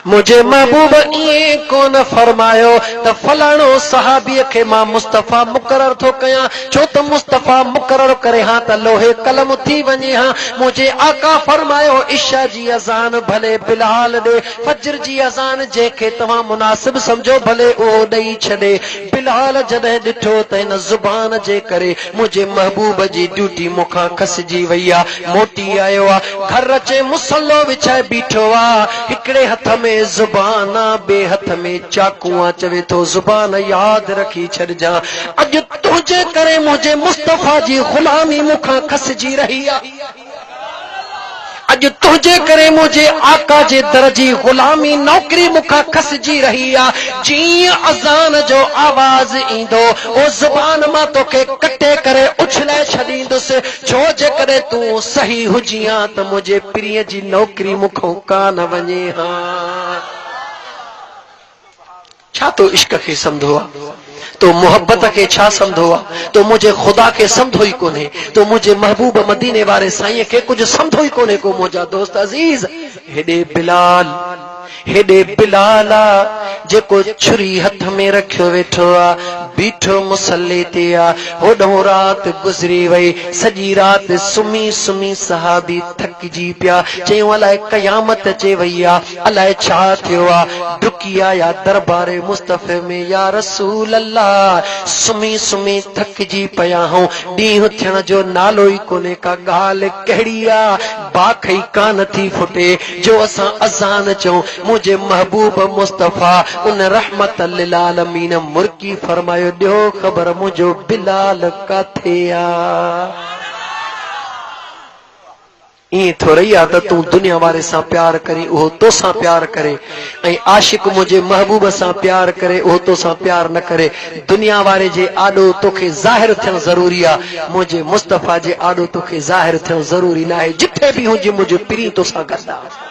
मुझे महबूब इए कोन फरमायो त फलाणो सहाबीअ खे मां मुस्तफ़ा मुकरर थो कयां छो त मुस्तफ़ा मुकरर करे हां त लोहे कलम थी वञे हां मुझे आका फरमायो इशा जी अज़ान भले बिलाल ॾे फजर जी अज़ान जंहिंखे तव्हां मुनासिब समझो भले उहो ॾेई छॾे बिलाल जॾहिं ॾिठो त हिन ज़ुबान जे करे मुंहिंजे महबूब जी ड्यूटी मूंखां खसिजी वई आहे मोटी आयो आहे घर अचे मुसलो विछाए बीठो आहे हिकिड़े हथ में ज़ुबाना बे हथ में चाकूआ चवे थो ज़ुबान यादि रखी छॾिजां अॼु तुंहिंजे करे मुंहिंजे मुस्तफ़ा जी ग़ुलामी मूंखां खसिजी रही आहे अॼु तुंहिंजे करे मुंहिंजे आका जे दर जी ग़ुलामी नौकरी मूंखां खसिजी रही आहे जीअं अज़ान जो आवाज़ ईंदो ओ ज़ुबान मां तोखे कटे करे उछलाए छॾींदुसि छो जेकॾहिं तूं सही हुजी हां त मुंहिंजे प्रिय जी नौकरी मूंखां कान वञे हां छा तो इश्क खे समझो आहे तो मोहब्बत के छा समझो आहे तो मुझे खुदा के समझो ही कोने तो मुझे महबूब मदीने वारे साईं के कुछ समझो ही कोने को मुझा दोस्त अजीज हेडे बिलाला जेको छुरी हथ में रखियो वेठो आ बीठो मुसल्ले ते आ होॾों रात गुज़री वई सॼी रात सुम्ही सुम्ही सहाबी थकिजी पिया चयूं अलाए क़यामत अचे वई आ अलाए छा थियो आ डुकी आया दरबारे मुस्तफ़े में या रसूल अल्लाह सुम्ही सुम्ही थकिजी पिया हूं ॾींहुं थियण जो नालो ई कोन्हे का ॻाल्हि कहिड़ी आ बाख ई कान थी फुटे जो असां अज़ान चऊं मुझे महबूब मुस्तफ़ा उन रहमत लिल आलमीन मुर्की फरमायो ॾियो ख़बर मुंहिंजो बिलाल काथे आ ईअं थोरी आहे त तूं दुनिया वारे सां प्यार करी उहो तोसां प्यार करे ऐं आशिक मुंहिंजे महबूब सां प्यार करे उहो तोसां प्यार न करे दुनिया वारे जे आॾो तोखे ज़ाहिर थियणु ज़रूरी आहे मुंहिंजे मुस्तफ़ा जे आॾो तोखे ज़ाहिर थियणु ज़रूरी न आहे जिथे बि हुजे मुंहिंजो पीरी तोसां गॾु आहे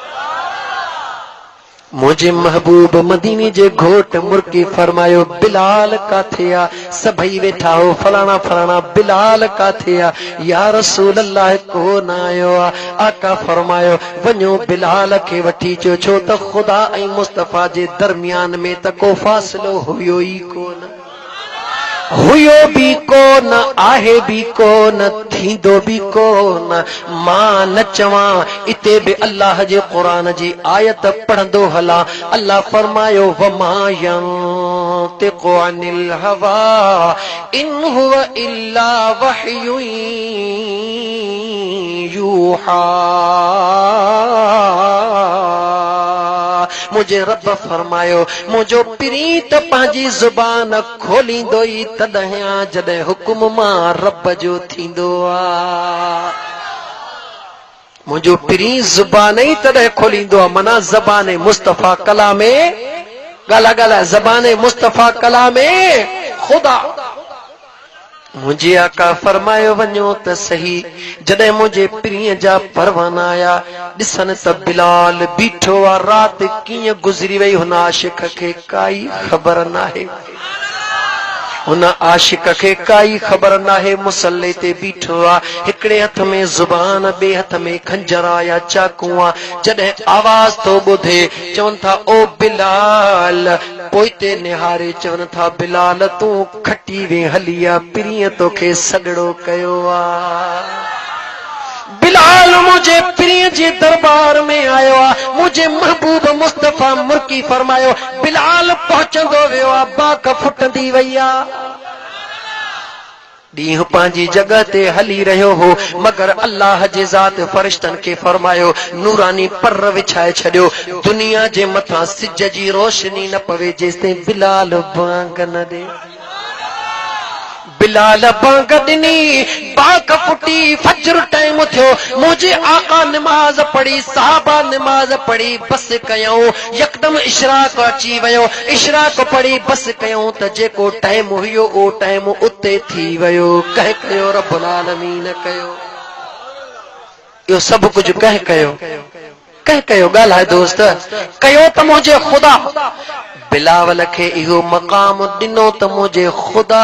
मुझे महबूब मदीने जे घोट मुर्की फरमायो बिलाल काथे आ सभई वेठा हो फलाना फलाना बिलाल काथे आ या रसूल अल्लाह कोन आयो आ आका फरमायो वञो बिलाल खे वठी अचो छो त खुदा ऐं मुस्तफ़ा जे दरमियान में त को फ़ासिलो हुयो ई कोन हुयो भी कोन आहे भी कोन थींदो भी कोन मां न चवां इते बि अल्लाह जे क़ुरान जी आयत पढ़ंदो हला अल्लाह फरमायो वमा यंतिक़ु अनिल हवा इन हुवा इल्ला वहयु यूहा मुझे रब फरमायो मुझो प्रीत पंहिंजी ज़ुबान खोलींदो ई तॾहिं जॾहिं हुकुम मां रब जो थींदो आहे मुझो प्री ज़ुबान ई तॾहिं खोलींदो आहे माना ज़बान मुस्तफ़ा कलामे ॻाल्हि ॻाल्हि ज़बान मुस्तफ़ा कलामे ख़ुदा मुझे आका फरमायो वञो त सही जॾहिं मुझे प्रिय जा परवाना आया दिसन त बिलाल बीठो आ रात कीअं गुज़री वई हुन आशिक खे काई ख़बर नाहे उन आशिक खे काई ख़बर नाहे मुसल्ले ते बीठो आ हिकड़े हथ में ज़ुबान ॿिए हथ में खंजर आ या चाकू आ जॾहिं आवाज़ तो ॿुधे चवनि था ओ बिलाल पोइते निहारे चवनि था बिलाल तूं खटी वे हली आ पिरीअ तोखे सॻड़ो कयो आ बिलाल मुझे प्रिय जे दरबार में आयो आ मुझे महबूब मुस्तफा मुर्की फरमायो बिलाल पहुचंदो वियो आ बाक फुटंदी वई आ ॾींहुं पंहिंजी जगह ते हली रहियो हो मगर अल्लाह जे ज़ात फरिश्तनि खे फरमायो नूरानी पर विछाए छॾियो दुनिया जे मथां सिज जी रोशनी न पवे जेसिताईं बिलाल बांग न ॾे बिलाल बांग ॾिनी बाक फुटी फजर टाइम थियो मुझे आका नमाज पढ़ी साहबा नमाज पढ़ी बस कयूं यकदम इशराक अची वियो इशराक पढ़ी बस कयूं त जेको टाइम हुयो ओ टाइम उते थी वियो कह कयो रब्बुल आलमीन कयो इहो सभु कुझु कह कयो ॻाल्हाए दोस्त कयो त मुंहिंजे ख़ुदा बिलावल खे इहो मक़ाम ॾिनो त मुंहिंजे ख़ुदा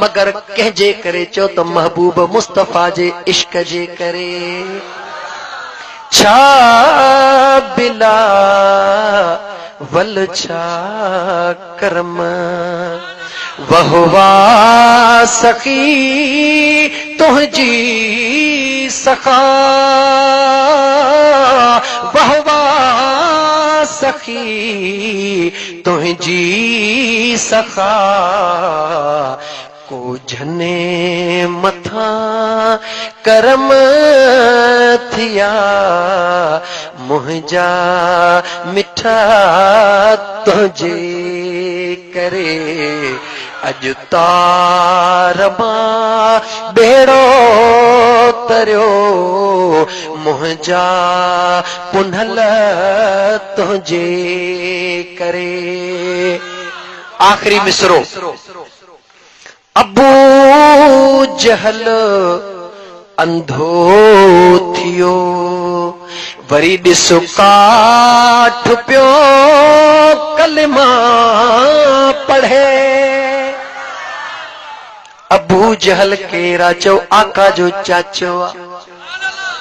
मगर कंहिंजे करे चयो त महबूब मुस्तफ़ा जे इश्क जे करे छा बिलावल छा करम वहवा सखी तुंहिंजी सखा वहवा सखी तुंहिंजी सखा को झने मथा करम थिया मुंहिंजा मिठा तुंहिंजे करे अॼु तार मां बेड़ो तरियो मुंहिंजा पुनल तुंहिंजे करे आख़िरी मिसरो अबू जहल अंधो थियो वरी ॾिसो काठ पियो कलमा पढ़े अबू जहल केरा चो आका जो चाचो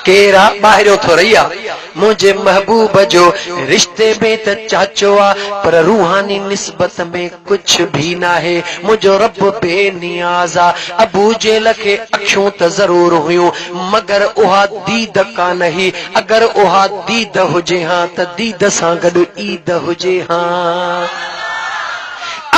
केरा ॿाहिरियों थो रही आहे मुंहिंजे महबूब जो रिश्ते में त चाचो आहे पर रूहानी निस्बत में कुझु बि नाहे मुंहिंजो रब बेनियाज़ आहे अबू जेल खे अखियूं त ज़रूर हुयूं मगर उहा दीद कान हुई अगर उहा दीद हुजे हा त दीद सां गॾु ईद हुजे हा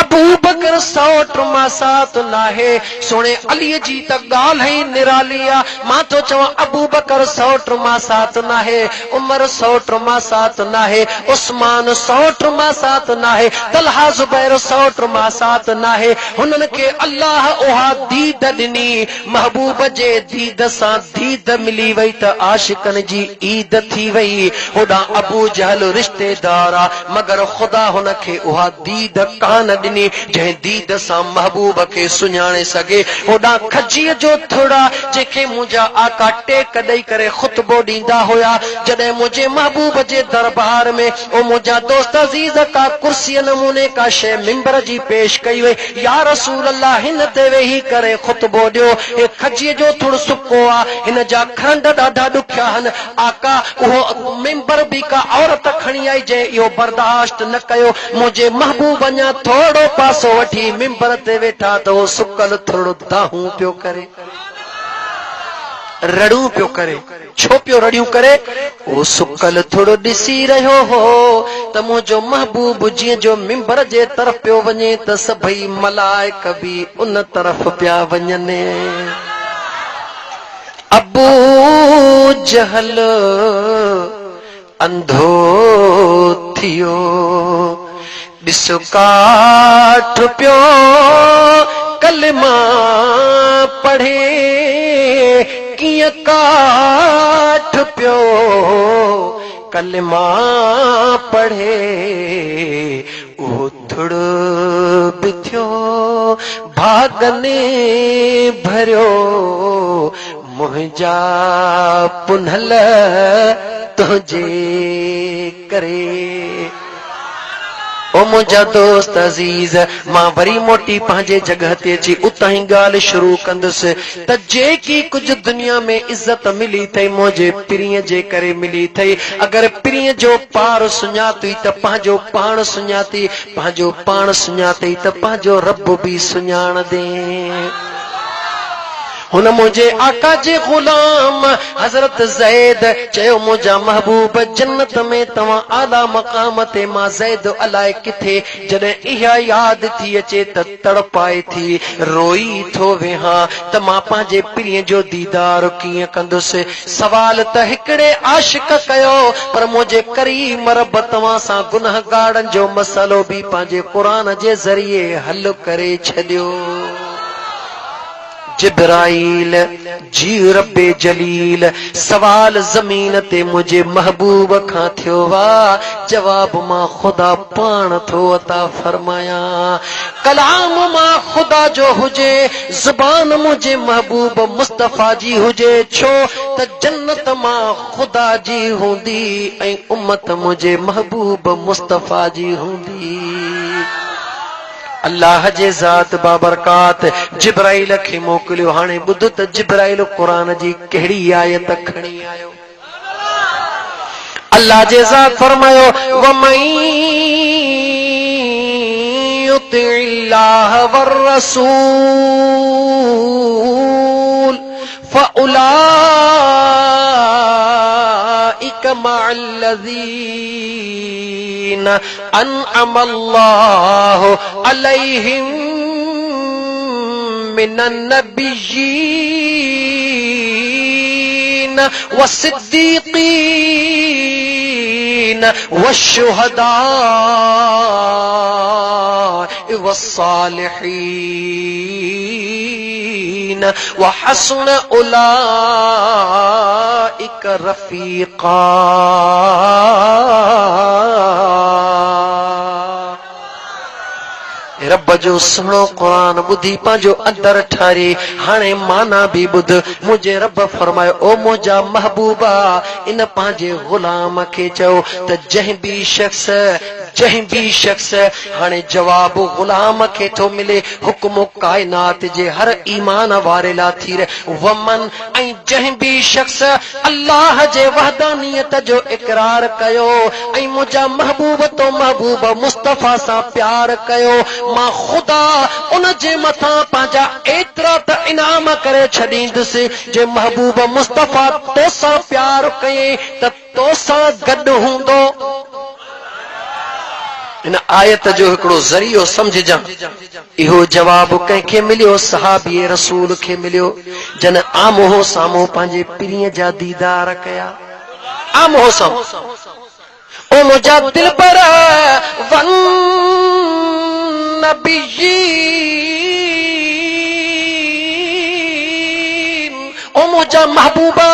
अबू बकर सौट मासात नाहे सोने अली जी त ॻाल्हि ही निराली आ मां तो चवां अबू बकर सौट मासात नाहे उमर सौट मासात नाहे उस्मान सौट मासात नाहे तलहा जुबैर सौट मासात नाहे हुननि खे अल्लाह उहा दीद ॾिनी महबूब जे दीद सां दीद मिली वई त आशिकनि जी ईद थी वई होॾां अबू जहल रिश्तेदार आ मगर ख़ुदा हुन खे उहा दीद कान ॾिनी जंहिं दीद सां महबूब खे सुञाणे सघे होॾां खजीअ जो थोड़ा जंहिंखे मुंहिंजा आका टेक ॾेई करे ख़ुतबो ॾींदा हुया जॾहिं मुंहिंजे महबूब जे दरबार में ओ मुंहिंजा दोस्त अज़ीज़ का कुर्सीअ नमूने का शइ मिंबर जी पेश कई वई या रसूल अल्लाह हिन ते वेही करे ख़ुतबो ॾियो हे खजीअ जो थोरो सुको आहे हिन जा खंड ॾाढा ॾुखिया आहिनि आका उहो मिंबर बि का औरत खणी आई जंहिं इहो बर्दाश्त न कयो मुंहिंजे महबूब अञा थोरो पासो वठी मिंबर ते वेठा त उहो सुकल थोरो दाहूं पियो करे रड़ू पियो करे छो पियो रड़ियूं करे उहो सुकल थोरो ॾिसी रहियो हो त मुंहिंजो महबूब जीअं जो मिंबर जे तरफ़ पियो वञे त सभई मलाइक बि उन तरफ़ पिया वञनि अबू जहल अंधो थियो ॾिसो काठ पियो कलमा पढ़े कीअं काठ पियो कलमा पढ़े उहो थोड़ बि थियो भागने भरियो मुंहिंजा पुनल तुझे करे। ओ मुंहिंजा दोस्त अज़ीज़, मां वरी मोटी पंहिंजे जगह ते अची उतां ई ॻाल्हि शुरू कंदुसि त जेकी कुझु दुनिया में इज़त मिली अथई मुंहिंजे पीरीअ जे करे मिली अथई। अगरि पीरीअ जो पार सुञाती त पंहिंजो पाण सुञाती, पंहिंजो पाण सुञाती त पंहिंजो रब बि सुञाणदे। हुन मुझे आका जे गुलाम हजरत ज़ैद चयो मुंहिंजा महबूब जन्नत में तव्हां आला मक़ाम ते, मां ज़ैद अलाए किथे। जॾहिं इहा यादि थी अचे त तड़पाए थी रोई थो वेहां त मां पंहिंजे पीरीअ जो दीदार कीअं कंदुसि। सवाल त हिकिड़े आशिक कयो, पर मुंहिंजे करीम रब तव्हां सां गुनहगारनि जो मसलो बि पंहिंजे क़ुरान जे ज़रिए हल करे छॾियो। जिब्राइल जी रब्बे जलील सवाल ज़मीन ते मुझे महबूब खां थियो वा, जवाब मां खुदा पाण थो अता फरमाया। कलाम मां खुदा जो हुजे, ज़ुबान मुझे महबूब मुस्तफ़ा जी हुजे, छो त जन्नत मां खुदा जी हूंदी ऐं उम्मत मुझे महबूब मुस्तफ़ा जी हूंदी। अल्लाह जे ज़ात बाबरकात जिब्राइल खे मोकिलियो। हाणे ॿुध त जिब्राइल क़ुरान जी कहिड़ी आयत खणी आयो। अल्लाह जे ज़ात फरमायो वमन युतिइल्लाह वररसूल फउलाइक मअल्लज़ीना अनअमल्लाहु अलैहिम मिनन नबिय्यीन वस्सिद्दीक़ीन वश्शुहदाए वस्सालिहीन वहस्न उलाइक रफ़ीक़ा। रब जो सुनो कुरान ॿुधी पंहिंजो अंदर ठारी। हाणे माना बि ॿुध। मुंहिंजे रब फरमायो ओ मुंहिंजा महबूबा, इन पंहिंजे गुलाम खे चयो त जंहिं बि शख्स हाणे जवाब गुलाम खे थो मिले, हुक्म काइनात जे हर ईमान वारे लाइ थी रहे। वमन ऐं जंहिं बि शख्स अल्लाह जे वहदानियत जो इकरार कयो ऐं मुंहिंजा महबूब तो महबूब मुस्तफ़ा सां प्यार कयो, मां खुदा उन जे मथां पंहिंजा एतिरा त इनाम करे छॾींदुसि। जे महबूब मुस्तफ़ा तोसां प्यार कयईं त तोसां गॾु हूंदो। इन आयत जो हिकिड़ो ज़रियो समझजां। इहो जवाब कंहिंखे मिलियो? सहाबी रसूल खे मिलियो, जन आम्हो साम्हूं पंहिंजे पीरीअ जा दीदार कया। आम्हो साम्हूं ओ मुंहिंजा दिल पर वन नबिय्यीन, ओ मुंहिंजा महबूबा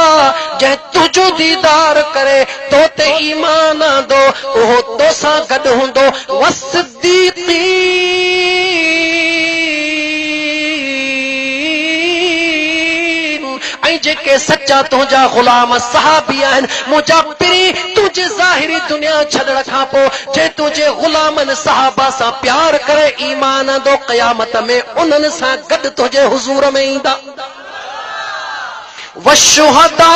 जंहिं तुंहिंजो दीदार करे तो ते ईमान आंदो, उहो तोसां गॾु हूंदो। वस्सिद्दीक़ीन ऐं जेके सच्चा तुंहिंजा गुलाम सहाबी आहिनि, मुंहिंजा पीरी तुंहिंजे ज़ाहिरी दुनिया छॾण खां पोइ जे तुंहिंजे गुलामनि सहाबा सां प्यार करे ईमान आंदो, क़यामत में उन्हनि सां गॾु तुंहिंजे हुज़ूर में ईंदा। वशुहदा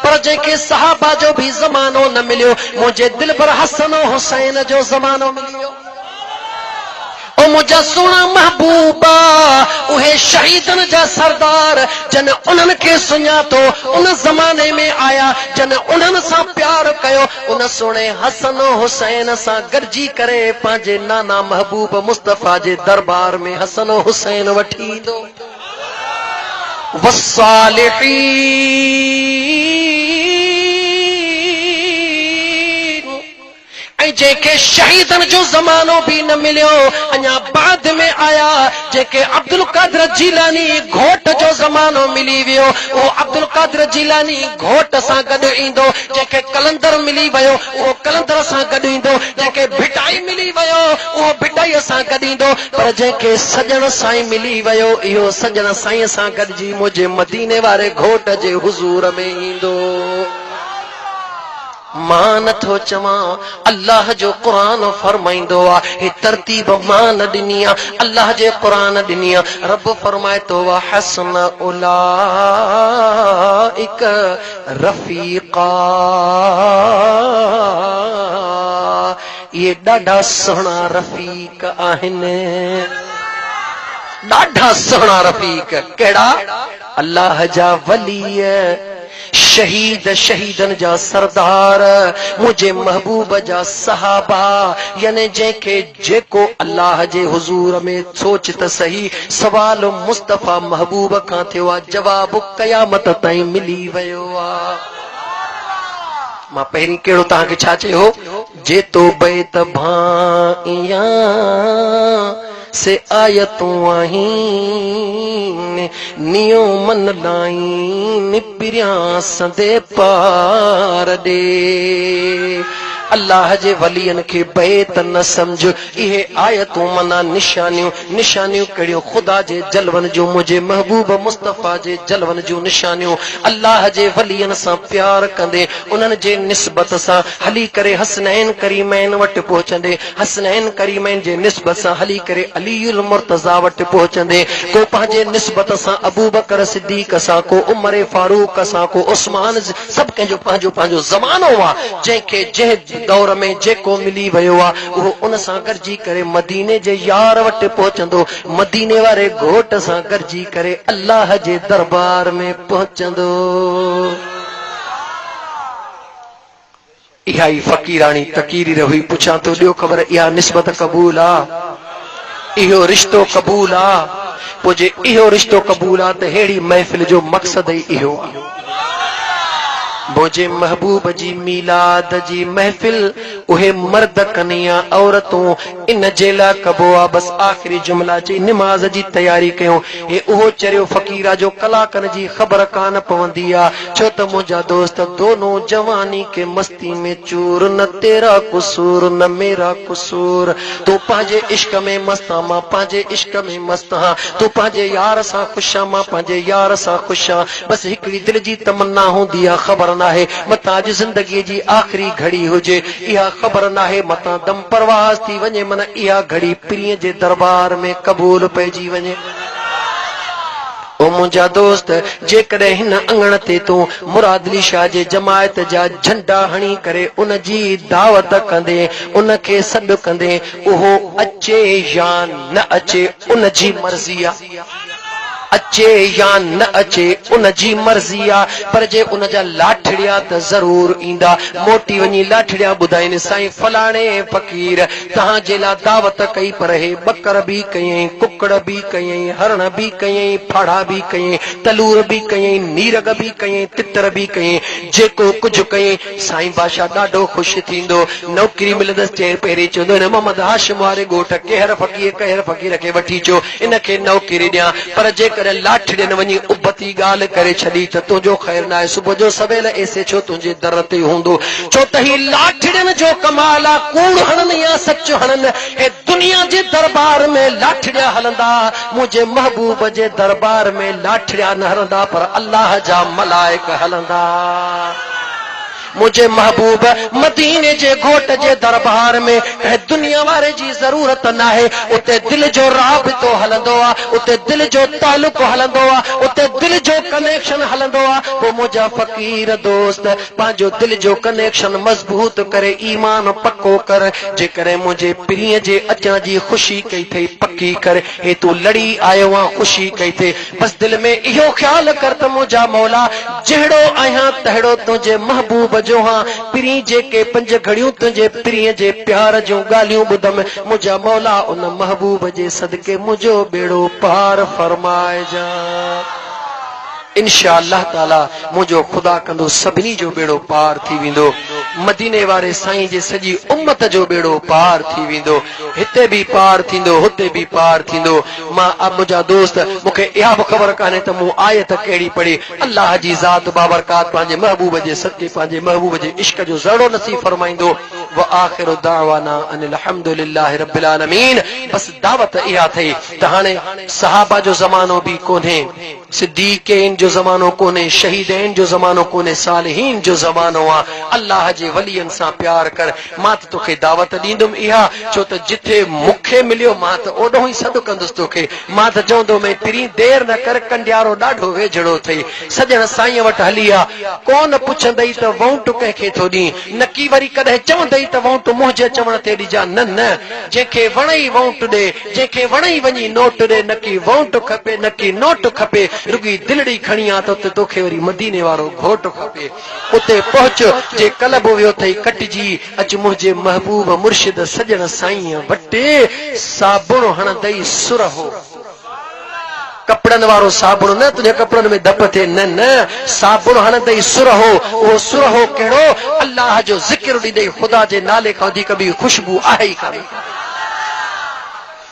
पर जेके सहाबा जो भी ज़मानो न मिलियो, मुझे दिल पर हसन हुसैन जो ज़मानो मिलियो। ओ मुझा सोना महबूबा उहे शहीदन जा सरदार जन उन्हनि खे सुञातो, उन ज़माने में आया जन उन्हनि सां प्यार कयो, उन सोने हसन हुसैन सां गॾिजी करे पंहिंजे नाना महबूब मुस्तफ़ा जे दरबार में हसन हुसैन वठी ईंदो। वस्सालिहीन ऐं जेके शहीदन जो ज़मानो भी न मिलियो, अञा बाद में आया जेके अब्दुल कादिर जीलानी घोट जो ज़मानो मिली वियो, उहो अब्दुल कादिर जीलानी घोट सां गॾु ईंदो। जेके कलंदर मिली वियो उहो कलंदर सां गॾु ईंदो। जेके भिटाई मिली वियो उहो भिटाई भई असां गॾींदो पर जंहिंखे सजण साईं मिली वियो इहो सजण साईं सां गॾिजी मुंहिंजे मदीने वारे घोट जे हुज़ूर में ईंदो मां नथो चवां अल्लाह जो क़ुरान फरमाईंदो आहे हे तरतीब मां न ॾिनी आहे अल्लाह जे क़ुरान ॾिनी आहे रब फरमाए थो हसन उलाइक रफ़ीक़ा ये ॾाढा सुहिणा रफ़ीक आहिनि ॾाढा सुहिणा रफ़ीक कहिड़ा अल्लाह जा वली शहीद शहीदन जा सरदार मुझे महबूब जा सहाबा यानी जंहिंखे जेको अल्लाह जे हुजूर में सोच त सही सवाल मुस्तफ़ा महबूब खां थियो आहे जवाब क़यामत ताईं मिली वियो आहे मां पहिरीं कहिड़ो तव्हांखे छा चयो जे तो बैत भाइया से आयतूं आहिनि नियो मन लाइन पिरियां संदे पार ॾे अल्लाह जे वलियन के बैत न समझ इहे आयतूं मना निशानियूं निशानियूं कहिड़ियूं खुदा जे जलवन जो मुझे महबूब मुस्तफ़ा जे जलवन जूं निशानियूं अल्लाह जे वलियन सां प्यार कंदे उन्हनि जे निस्बत सां हली करे हसनैन करीमैन वटि पहुचंदे हसनैन करीमैन जे निस्बत सां हली करे अलीउल मुर्तज़ा वटि पहुचंदे को पंहिंजे निस्बत सां अबू बकर सिद्दीक़ सां को उमर फारूक सां को उस्मान सभु कंहिंजो पंहिंजो पंहिंजो ज़मानो आहे जंहिंखे जंहिं दौर में जेको मिली वियो आहे उहो उन सां गॾिजी करे मदीने जे यार वटि पहुचंदो मदीने वारे घोट सां गॾिजी करे अल्लाह जे दरबार में पहुचंदो इहा ई फ़क़ीराणी तक़रीर हुई पुछां थो ॾियो ख़बर इहा निस्बत क़बूल आहे इहो रिश्तो क़बूल आहे पोइ जे इहो रिश्तो क़बूल आहे त अहिड़ी महफ़िल जो मक़सद ई इहो आहे मुझे महबूब जी मीलाद जी महफिल उहे मर्द कनिया औरतूं इन जे लाइ कबो आहे बस आख़िरी जुमला चई निमाज़ जी तयारी कयूं हे उहो चरियो फ़क़ीरा जो कलाकनि जी ख़बर कान पवंदी आहे छो त मुंहिंजा दोस्त दोनों जवानी के मस्ती में चूर न तेरा कुसूर न मेरा कुसूर तूं पंहिंजे इश्क में मस्त आं मां पंहिंजे इश्क में मस्त आं तूं पंहिंजे यार सां ख़ुशि आं मां पंहिंजे यार सां ख़ुशि आं बस हिकिड़ी दिलि जी तमन्ना हूंदी आहे ख़बर नाहे मतां अॼु ज़िंदगीअ जी आख़िरी घड़ी हुजे इहा ख़बर नाहे मतां दम परवाज़ थी वञे मन इहा घड़ी पीरीअ जे दरबार में क़बूल पइजी वञे ओ मुंहिंजा दोस्त जेकॾहिं हिन अंगण ते तूं मुरादली शाह जे जमायत जा झंडा हणी करे उन जी दावत कंदे उन खे सॾु कंदे उहो अचे या न अचे उन जी मर्ज़ी आहे अचे या न अचे उन जी मर्ज़ी आहे पर जे उन जा लाठड़िया त ज़रूर ईंदा मोटी वञी लाठड़िया ॿुधाइनि साईं फलाणे फ़क़ीर तव्हांजे लाइ दावत कई पर हे बकर बि कयईं कुकड़ बि कयईं हरण बि कयईं फाड़ा बि कयईं तलूर बि कयईं नीरग बि कयईं तितर बि कयईं जेको कुझु कयईं साईं बादशाह ॾाढो ख़ुशि थींदो नौकिरी मिलंदसि चए पहिरीं चवंदो हिन मोहम्मद हाशिम वारे ॻोठ कहर फ़क़ीर खे वठी अचो इन खे नौकिरी ॾियां पर जेकर लाठड़ियनि वञी उबती ॻाल्हि करे छॾी त तुंहिंजो ख़ैर न आहे सुबुह जो सवेल ऐसे छो तुंहिंजे दर ते हूंदो छो त ही लाठड़ियनि जो कमाल आहे कूड़ हणनि या सच हणनि हे दुनिया जे दरबार में लाठड़िया हलंदा मुंहिंजे महबूब जे दरबार में लाठड़िया न हलंदा पर अल्लाह जा मलाइक हलंदा मुझे महबूब मदीने जे घोट जे दरबार में दुनिया वारे जी जरूरत न है उते दिल जो राबितो हलंदो आहे उते दिल जो तालुक हलंदो आहे उते दिल जो कनेक्शन हलंदो आहे पोइ मुंहिंजा फ़क़ीर दोस्त पंहिंजो दिल जो कनेक्शन मज़बूत करे ईमान पक्को कर जेकॾहिं मुंहिंजे पीरीअ जे अचण जी ख़ुशी कई अथई पकी कर हे तूं लड़ी आयो आहे ख़ुशी कई अथई बस दिल में इहो ख़्यालु कर त मुंहिंजा मौला जहिड़ो आहियां तहिड़ो तुंहिंजे महबूब जो हाँ पीरी जेके 5 घड़ियूं तुंहिंजे पीरीअ जे प्यार जूं ॻाल्हियूं ॿुधम मुंहिंजा मौला उन महबूब जे सदके मुंहिंजो बेड़ो पार फरमाइजां इंशाअल्लाह ताला मुंहिंजो खुदा कंदो सभिनी जो बेड़ो पार थी वेंदो मदीने वारे साईं जे सॼी उम्मत जो बेड़ो पार थी वेंदो हिते बि पार थींदो हुते बि पार थींदो मां अब मुंहिंजा दोस्त मूंखे इहा बि ख़बर कान्हे त मूं आयत कहिड़ी पढ़ी अल्लाह जी ज़ात बाबरकात पंहिंजे महबूब जे सदके पंहिंजे महबूब जे इश्क जो ज़रियो नसीब फरमाईंदो व आखिरु दावाना अनिल हम्दुलिल्लाहि रब्बिल आलमीन। बस दावत इहा थई त हाणे सहाबा जो ज़मानो भी कोन्हे, सिद्दीक़ीन जो ज़मानो कोन्हे, शहीदीन जो ज़मानो कोन्हे, सालिहीन जो ज़मानो आ। अल्लाह जे वलियन सां प्यार कर। मां त तोखे दावत ॾींदुमि इहा, छो त जिथे मूंखे मिलियो मां त ओॾो ई सॾु कंदुसि तोखे। मां त चवंदो मैं पिरी देर न कर, कंडियारो ॾाढो वेझड़ो थई। सजण साईं वटि हली आ, कोन पुछंदई त वोट कंहिंखे थो ॾी, न की वरी कॾहिं चवंदई त वोट मुंहिंजे चवण ते ॾिजां। न न, जंहिंखे वणई वोट ॾे, जंहिंखे वणई वञी नोट ॾे, न की वोट खपे न की नोट खपे, रुगी दिलड़ी खणी आ त उते तोखे वरी मदीने वारो घोट खपे। उते पहुच जे कल्ब वियो थई कटिजी, अच मुंहिंजे महबूब मुर्शिद सजण साईं वटि। साबुण हणंदई सुर हो, कपड़न वारो साबुण न तुझे कपड़न में धप थे, न न, साबुण हणंदई सुर हो। वो सुर हो कहिड़ो, अल्लाह जो ज़िक्र ॾींदई, ख़ुदा जे नाले खां वधीक ॿी ख़ुशबू आहे ई कान्हे।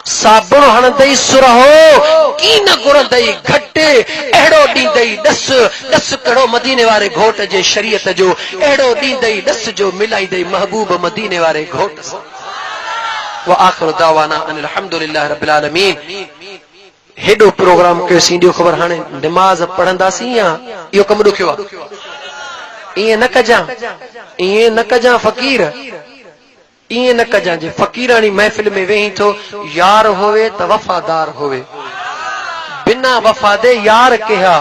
साबुण हणंदई सुर हो, कीन घुरंदई घटि, अहिड़ो ॾींदई ॾस। ॾस कहिड़ो मदीने वारे घोट जे शरीयत जो, अहिड़ो ॾींदई ॾस जो मिलाईंदई महबूब मदीने वारे घोट सां। व आखिरु दावाना अनिल हम्दुलिल्लाहि रब्बिल आलमीन। हेॾो प्रोग्राम कयोसीं, ॾियो ख़बर हाणे निमाज़ पढ़ंदासीं या इहो कमु ॾुखियो आहे? ईअं न कजां, ईअं न कजां फ़क़ीर, ईअं न कजां। जे फ़क़ीरानी महफ़िल में वेही थो, यार होवे त वफ़ादार होवे, बिना वफ़ादे यार कहा।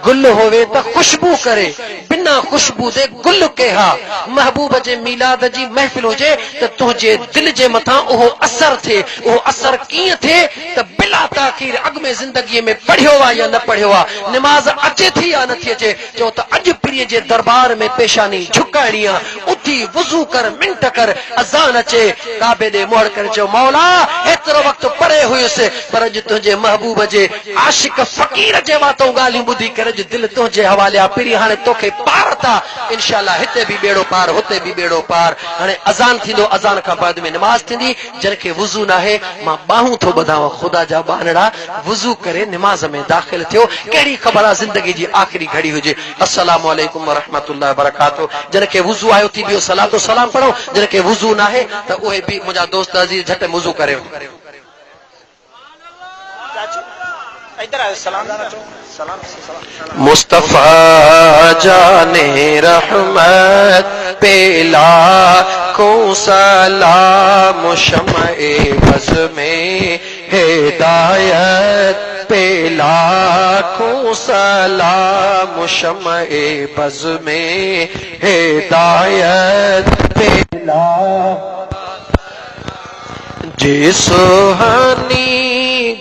गुल होवे त खुशबू करे, बिना खुशबू दे गुल कहा। महबूब जे मीलाद जी महफ़िल हुजे त तुंहिंजे दिल जे मथां उहो असर थे। उहो असर कीअं थे त बिला ताख़ीर अॻु में ज़िंदगीअ में पढ़ियो आहे या न पढ़ियो आहे, निमाज़ अचे थी या नथी अचे। चओ त अॼु पीरीअ जे दरबार में पेशानी झुकाइणी आहे, उथी वुज़ू कर, मिंट कर, अज़ान अचे, काबे ॾे मोड़ करे चओ मौला एतिरो वक़्तु परे हुयुसि, पर अॼु तुंहिंजे महबूब जे आशिक फ़क़ीर जे वातो ॻाल्हियूं ॿुधी करे अॼु दिलि तुंहिंजे हवाले आहे। पीरी हाणे तोखे पार था, इंशाअल्लाह हिते बि बेड़ो पार, हुते बि बेड़ो पार। हाणे अज़ान थींदो, अज़ान खां बाद में निमाज़ थींदी। जंहिंखे वुज़ू न आहे मां बाहूं थो ॿधांव, ख़ुदा जा बानड़ा वुज़ू करे निमाज़ में दाख़िल थियो। कहिड़ी ख़बर आहे ज़िंदगी जी आख़िरी घड़ी हुजे। अस्सलामु अलैकुम व रहमतुल्लाहि व बरकातहू। जंहिंखे वुज़ू आहे उथी बियो सलातो सलाम पढ़ो, जंहिंखे वुज़ू न आहे त उहे बि मुंहिंजा दोस्त अज़ीज़ झटि वुज़ू करियो। मुस्तफ़ा जाने रहमत पेला को सलाम, शम्ए बज़ में हिदायत पेला को सलाम, शम्ए बज़ में हिदायत पेला। जे सुहानी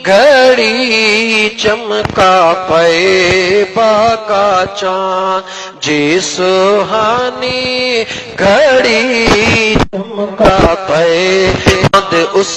घड़ी चमका पे बाका चांद, जे सुहानी घड़ी चमका पे चांद उस